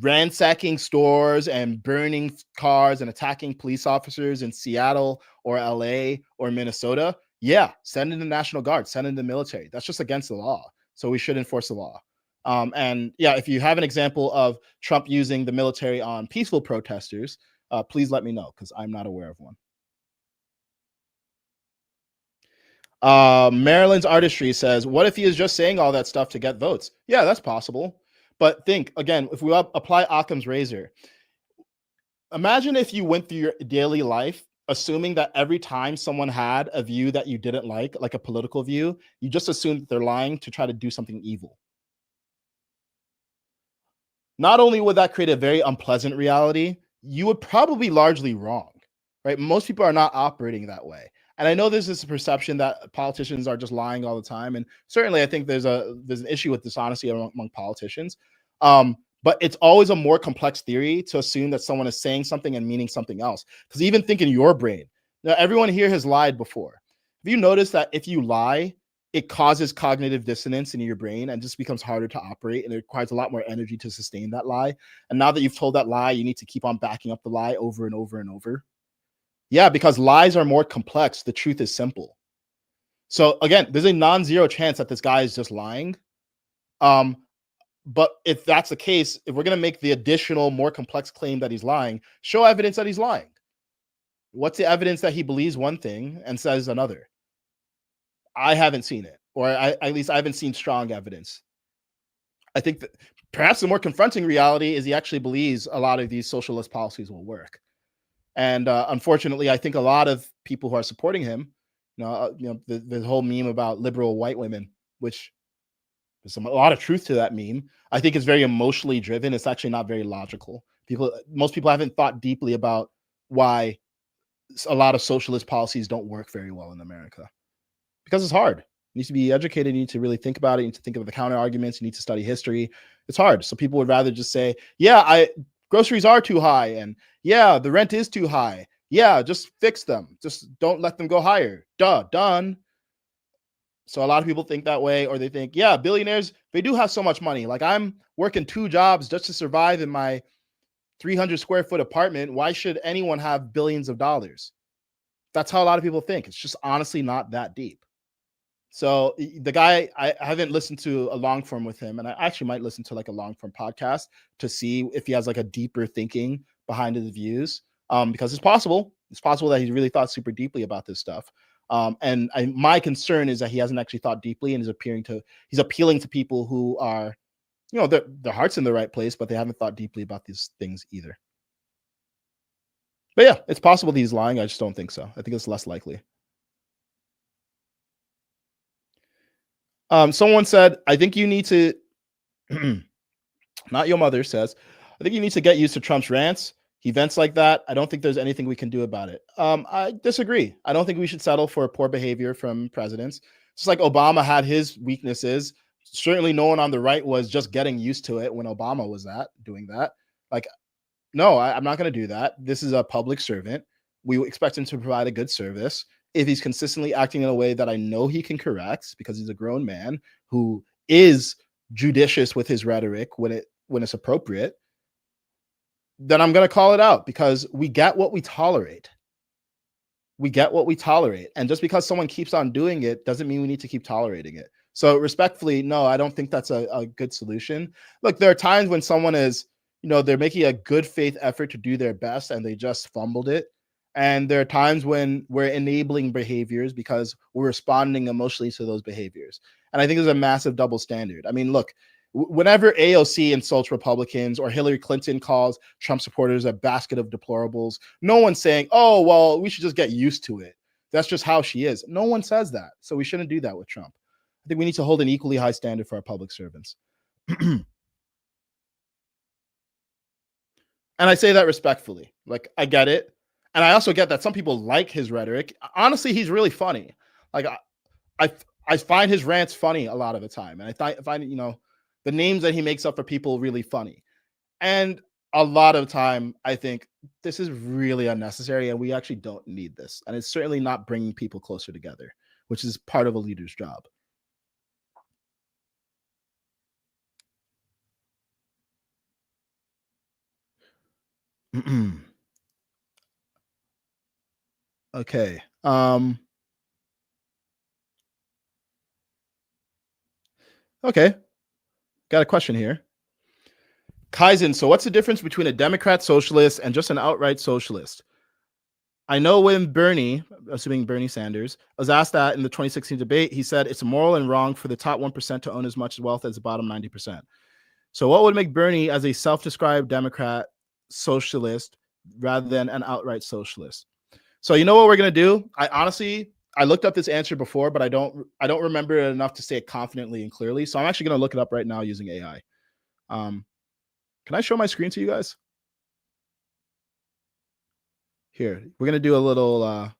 ransacking stores and burning cars and attacking police officers in Seattle or LA or Minnesota, yeah, send in the National Guard, send in the military. That's just against the law. So we should enforce the law. And yeah, if you have an example of Trump using the military on peaceful protesters, please let me know, because I'm not aware of one. Maryland's Artistry says, what if he is just saying all that stuff to get votes? Yeah, that's possible. But think, again, if we apply Occam's razor, imagine if you went through your daily life assuming that every time someone had a view that you didn't like a political view, you just assumed that they're lying to try to do something evil. Not only would that create a very unpleasant reality, you would probably be largely wrong, right? Most people are not operating that way. And I know there's this perception that politicians are just lying all the time. And certainly I think there's an issue with dishonesty among politicians. But it's always a more complex theory to assume that someone is saying something and meaning something else. Because even think in your brain. Now, everyone here has lied before. Have you noticed that if you lie, it causes cognitive dissonance in your brain and just becomes harder to operate, and it requires a lot more energy to sustain that lie? And now that you've told that lie, you need to keep on backing up the lie over and over and over. Yeah, because lies are more complex. The truth is simple. So again, there's a non-zero chance that this guy is just lying. But if that's the case, if we're going to make the additional, more complex claim that he's lying, show evidence that he's lying. What's the evidence that he believes one thing and says another? I haven't seen it, or at least I haven't seen strong evidence. I think that perhaps the more confronting reality is he actually believes a lot of these socialist policies will work. And unfortunately, I think a lot of people who are supporting him, the whole meme about liberal white women, which there's a lot of truth to that meme, I think it's very emotionally driven. It's actually not very logical. Most people haven't thought deeply about why a lot of socialist policies don't work very well in America, because it's hard. You need to be educated. You need to really think about it. You need to think of the counter arguments. You need to study history. It's hard. So people would rather just say, yeah, groceries are too high, and yeah, the rent is too high. Yeah, just fix them. Just don't let them go higher. Duh, done. So a lot of people think that way, or they think, yeah, billionaires, they do have so much money. Like, I'm working 2 jobs just to survive in my 300 square foot apartment. Why should anyone have billions of dollars? That's how a lot of people think. It's just honestly not that deep. So the guy, I haven't listened to a long form with him, and I actually might listen to like a long form podcast to see if he has like a deeper thinking behind his views. because it's possible that he's really thought super deeply about this stuff. And my concern is that he hasn't actually thought deeply and is appealing to people who are, their heart's in the right place, but they haven't thought deeply about these things either. But yeah, it's possible that he's lying. I just don't think so. I think it's less likely. Someone said, I think you need to, not your mother says, I think you need to get used to Trump's rants. He vents like that. I don't think there's anything we can do about it. I disagree. I don't think we should settle for poor behavior from presidents. Just like Obama had his weaknesses. Certainly no one on the right was just getting used to it when Obama was doing that. Like, no, I'm not going to do that. This is a public servant. We expect him to provide a good service. If he's consistently acting in a way that I know he can correct, because he's a grown man who is judicious with his rhetoric when it's appropriate, then I'm going to call it out, because we get what we tolerate. We get what we tolerate. And just because someone keeps on doing it doesn't mean we need to keep tolerating it. So respectfully, no, I don't think that's a good solution. Look, there are times when someone is, they're making a good faith effort to do their best and they just fumbled it. And there are times when we're enabling behaviors because we're responding emotionally to those behaviors. And I think there's a massive double standard. I mean, look, whenever AOC insults Republicans or Hillary Clinton calls Trump supporters a basket of deplorables, no one's saying, oh, well, we should just get used to it. That's just how she is. No one says that. So we shouldn't do that with Trump. I think we need to hold an equally high standard for our public servants. And I say that respectfully. Like, I get it. And I also get that some people like his rhetoric. Honestly, he's really funny. Like, I find his rants funny a lot of the time. And I find, the names that he makes up for people really funny. And a lot of the time, I think this is really unnecessary and we actually don't need this. And it's certainly not bringing people closer together, which is part of a leader's job. Okay. Okay. Got a question here. Kaizen, so what's the difference between a Democrat socialist and just an outright socialist? I know when Bernie, assuming Bernie Sanders, was asked that in the 2016 debate, he said it's immoral and wrong for the top 1% to own as much wealth as the bottom 90%. So what would make Bernie, as a self-described Democrat socialist, rather than an outright socialist? So you know what we're going to do? I looked up this answer before, but I don't remember it enough to say it confidently and clearly. So I'm actually going to look it up right now using AI. Can I show my screen to you guys? Here, we're going to do a little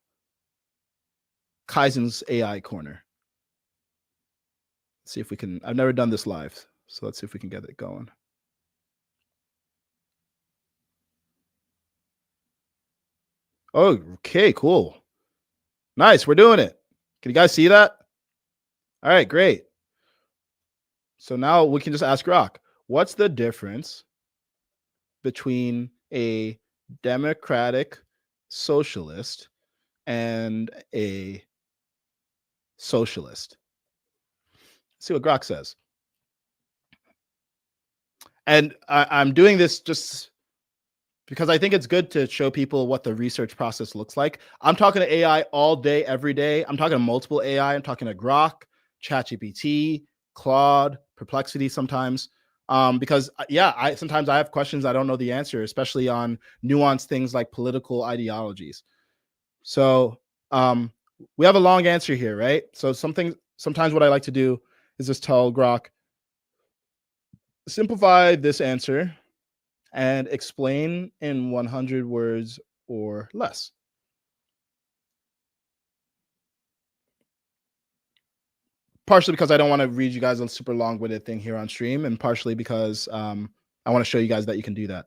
Kaizen's AI corner. Let's see if we can. I've never done this live, so let's see if we can get it going. Oh, okay, cool. Nice, we're doing it. Can you guys see that? All right, great. So now we can just ask Rock, what's the difference between a democratic socialist and a socialist? Let's see what Grok says. And I'm doing this just because I think it's good to show people what the research process looks like. I'm talking to AI all day, every day. I'm talking to multiple AI. I'm talking to Grok, ChatGPT, Claude, Perplexity sometimes. Because sometimes I have questions I don't know the answer, especially on nuanced things like political ideologies. So we have a long answer here, right? So sometimes what I like to do is just tell Grok, simplify this answer and explain in 100 words or less. Partially because I don't want to read you guys a super long-winded thing here on stream, and partially because I want to show you guys that you can do that.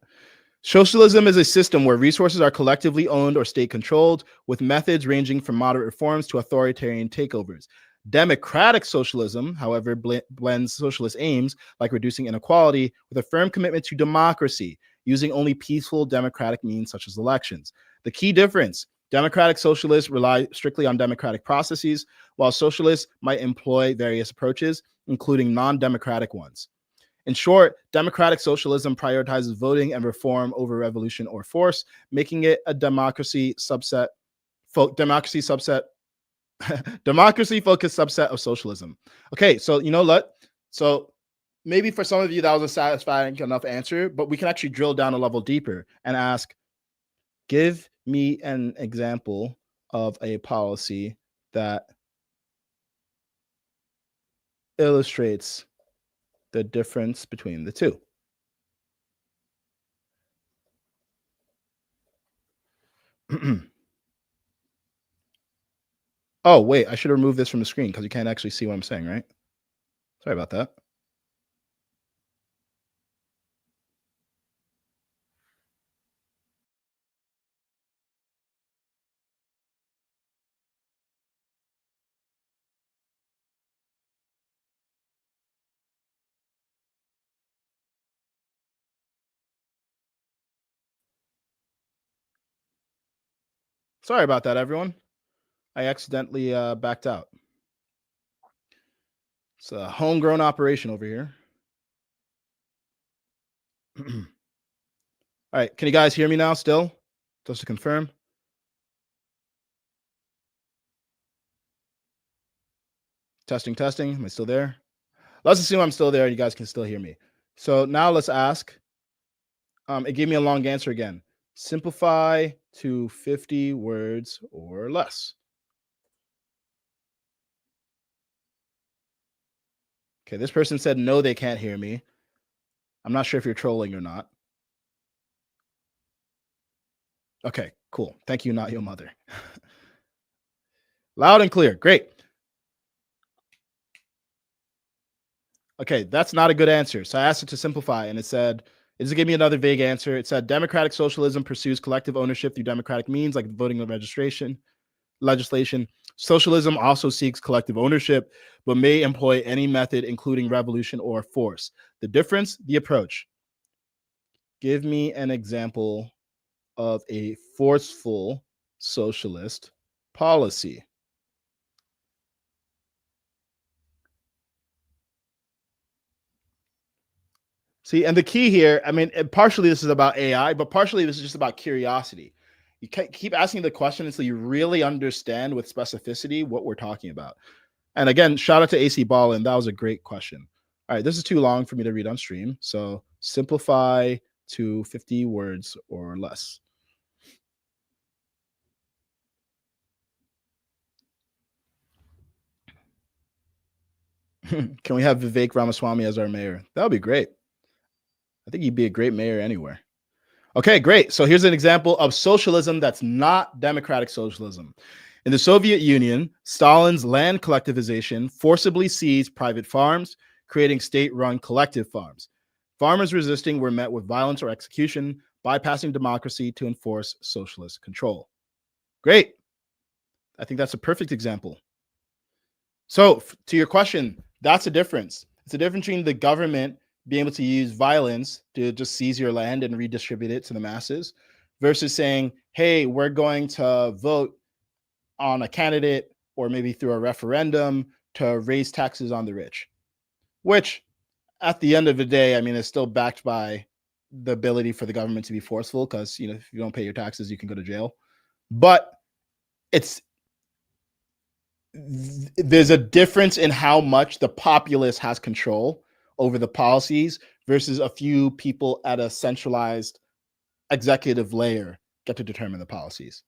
Socialism is a system where resources are collectively owned or state-controlled, with methods ranging from moderate reforms to authoritarian takeovers. Democratic socialism, however, blends socialist aims like reducing inequality with a firm commitment to democracy, using only peaceful democratic means such as elections. The key difference: democratic socialists rely strictly on democratic processes, while socialists might employ various approaches, including non-democratic ones. In short, democratic socialism prioritizes voting and reform over revolution or force, making it a democracy focused subset of socialism. Okay, so you know what? So maybe for some of you that was a satisfying enough answer, but we can actually drill down a level deeper and ask, give me an example of a policy that illustrates the difference between the two. Oh, wait, I should remove this from the screen because you can't actually see what I'm saying, right? Sorry about that. Sorry about that, everyone. I accidentally backed out. It's a homegrown operation over here. All right, can you guys hear me now still? Just to confirm. Testing. Am I still there? Let's assume I'm still there. You guys can still hear me. So now let's ask. It gave me a long answer again. Simplify to 50 words or less. Okay, this person said no, they can't hear me. I'm not sure if you're trolling or not. Okay, cool. Thank you, not your mother. Loud and clear. Great. Okay, that's not a good answer. So I asked it to simplify, and it just gave me another vague answer. It said democratic socialism pursues collective ownership through democratic means like voting and legislation. Socialism also seeks collective ownership, but may employ any method, including revolution or force. The difference, the approach. Give me an example of a forceful socialist policy. See, and the key here, I mean, partially this is about AI, but partially this is just about curiosity. You keep asking the question until you really understand with specificity what we're talking about. And again, shout out to AC Ballin. That was a great question. All right, this is too long for me to read on stream. So simplify to 50 words or less. Can we have Vivek Ramaswamy as our mayor? That would be great. I think he'd be a great mayor anywhere. Okay, great. So here's an example of socialism that's not democratic socialism. In the Soviet Union, Stalin's land collectivization forcibly seized private farms, creating state-run collective farms. Farmers resisting were met with violence or execution, bypassing democracy to enforce socialist control. Great. I think that's a perfect example. So to your question, that's a difference. It's a difference between the government being able to use violence to just seize your land and redistribute it to the masses versus saying, hey, we're going to vote on a candidate or maybe through a referendum to raise taxes on the rich, which at the end of the day, I mean, is still backed by the ability for the government to be forceful because, if you don't pay your taxes, you can go to jail. But there's a difference in how much the populace has control over the policies versus a few people at a centralized executive layer get to determine the policies.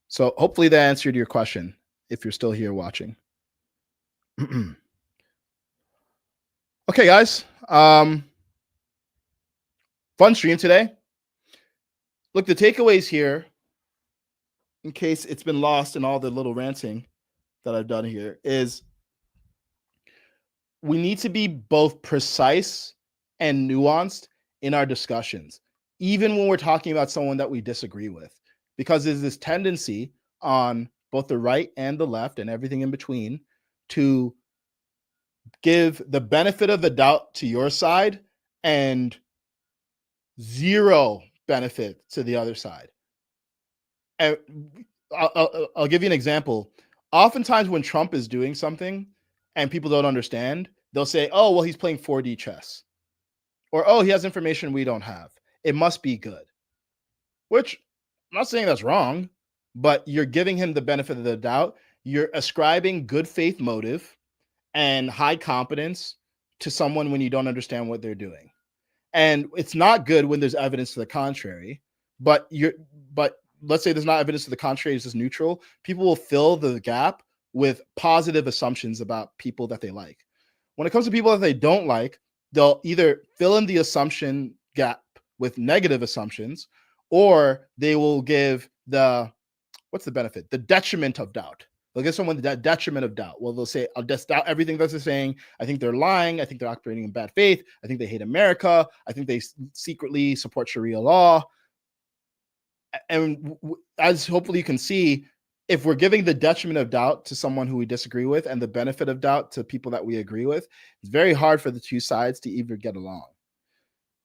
So hopefully that answered your question if you're still here watching. Okay, guys. Fun stream today. Look, the takeaways here, in case it's been lost in all the little ranting that I've done here, is we need to be both precise and nuanced in our discussions, even when we're talking about someone that we disagree with, because there's this tendency on both the right and the left and everything in between to give the benefit of the doubt to your side and zero benefit to the other side. And I'll give you an example. Oftentimes when Trump is doing something and people don't understand, they'll say, oh, well, he's playing 4D chess. Or, oh, he has information we don't have. It must be good. Which I'm not saying that's wrong, but you're giving him the benefit of the doubt. You're ascribing good faith motive and high competence to someone when you don't understand what they're doing. And it's not good when there's evidence to the contrary, but let's say there's not evidence to the contrary, it's just neutral. People will fill the gap with positive assumptions about people that they like. When it comes to people that they don't like, they'll either fill in the assumption gap with negative assumptions, or they will give what's the benefit? The detriment of doubt. They'll give someone the detriment of doubt. Well, they'll say, I'll just doubt everything that they're saying. I think they're lying. I think they're operating in bad faith. I think they hate America. I think they secretly support Sharia law. And as hopefully you can see, if we're giving the detriment of doubt to someone who we disagree with and the benefit of doubt to people that we agree with, it's very hard for the two sides to even get along.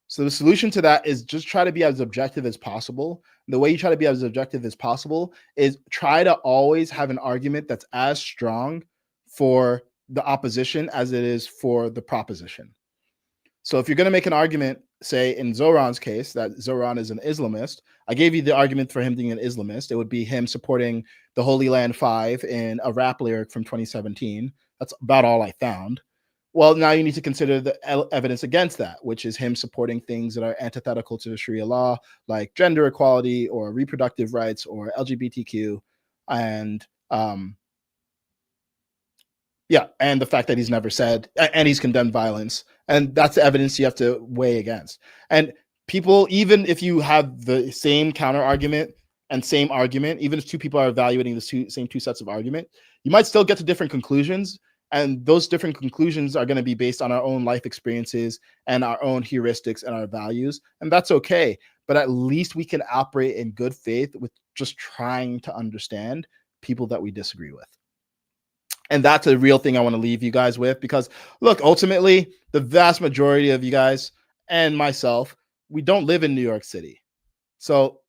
So the solution to that is just try to be as objective as possible. The way you try to be as objective as possible is try to always have an argument that's as strong for the opposition as it is for the proposition. So if you're going to make an argument, say in Zoran's case, that Zoran is an Islamist, I gave you the argument for him being an Islamist. It would be him supporting the Holy Land 5 in a rap lyric from 2017. That's about all I found. Well, now you need to consider the evidence against that, which is him supporting things that are antithetical to Sharia law, like gender equality or reproductive rights or LGBTQ, and and the fact that he's never said, and he's condemned violence. And that's the evidence you have to weigh against. And people, even if you have the same counter argument and same argument, even if two people are evaluating the same two sets of argument, you might still get to different conclusions. And those different conclusions are going to be based on our own life experiences and our own heuristics and our values. And that's okay. But at least we can operate in good faith with just trying to understand people that we disagree with. And that's a real thing I want to leave you guys with, because look, ultimately, the vast majority of you guys and myself, we don't live in New York City. So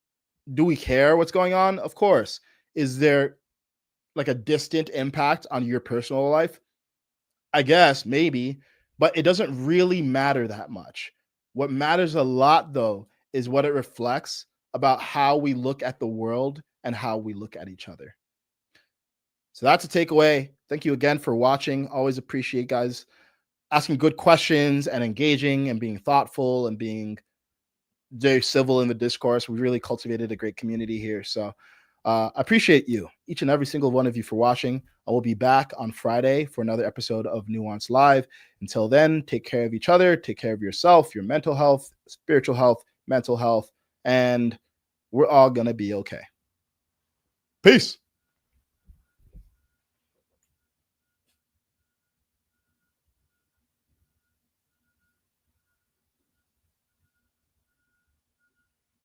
do we care what's going on? Of course. Is there like a distant impact on your personal life? I guess maybe, but it doesn't really matter that much. What matters a lot, though, is what it reflects about how we look at the world and how we look at each other. So that's a takeaway. Thank you again for watching. Always appreciate guys asking good questions and engaging and being thoughtful and being very civil in the discourse. We really cultivated a great community here. So I appreciate you, each and every single one of you, for watching. I will be back on Friday for another episode of Nuance Live. Until then, take care of each other, take care of yourself, your mental health, spiritual health, mental health, and we're all going to be okay. Peace.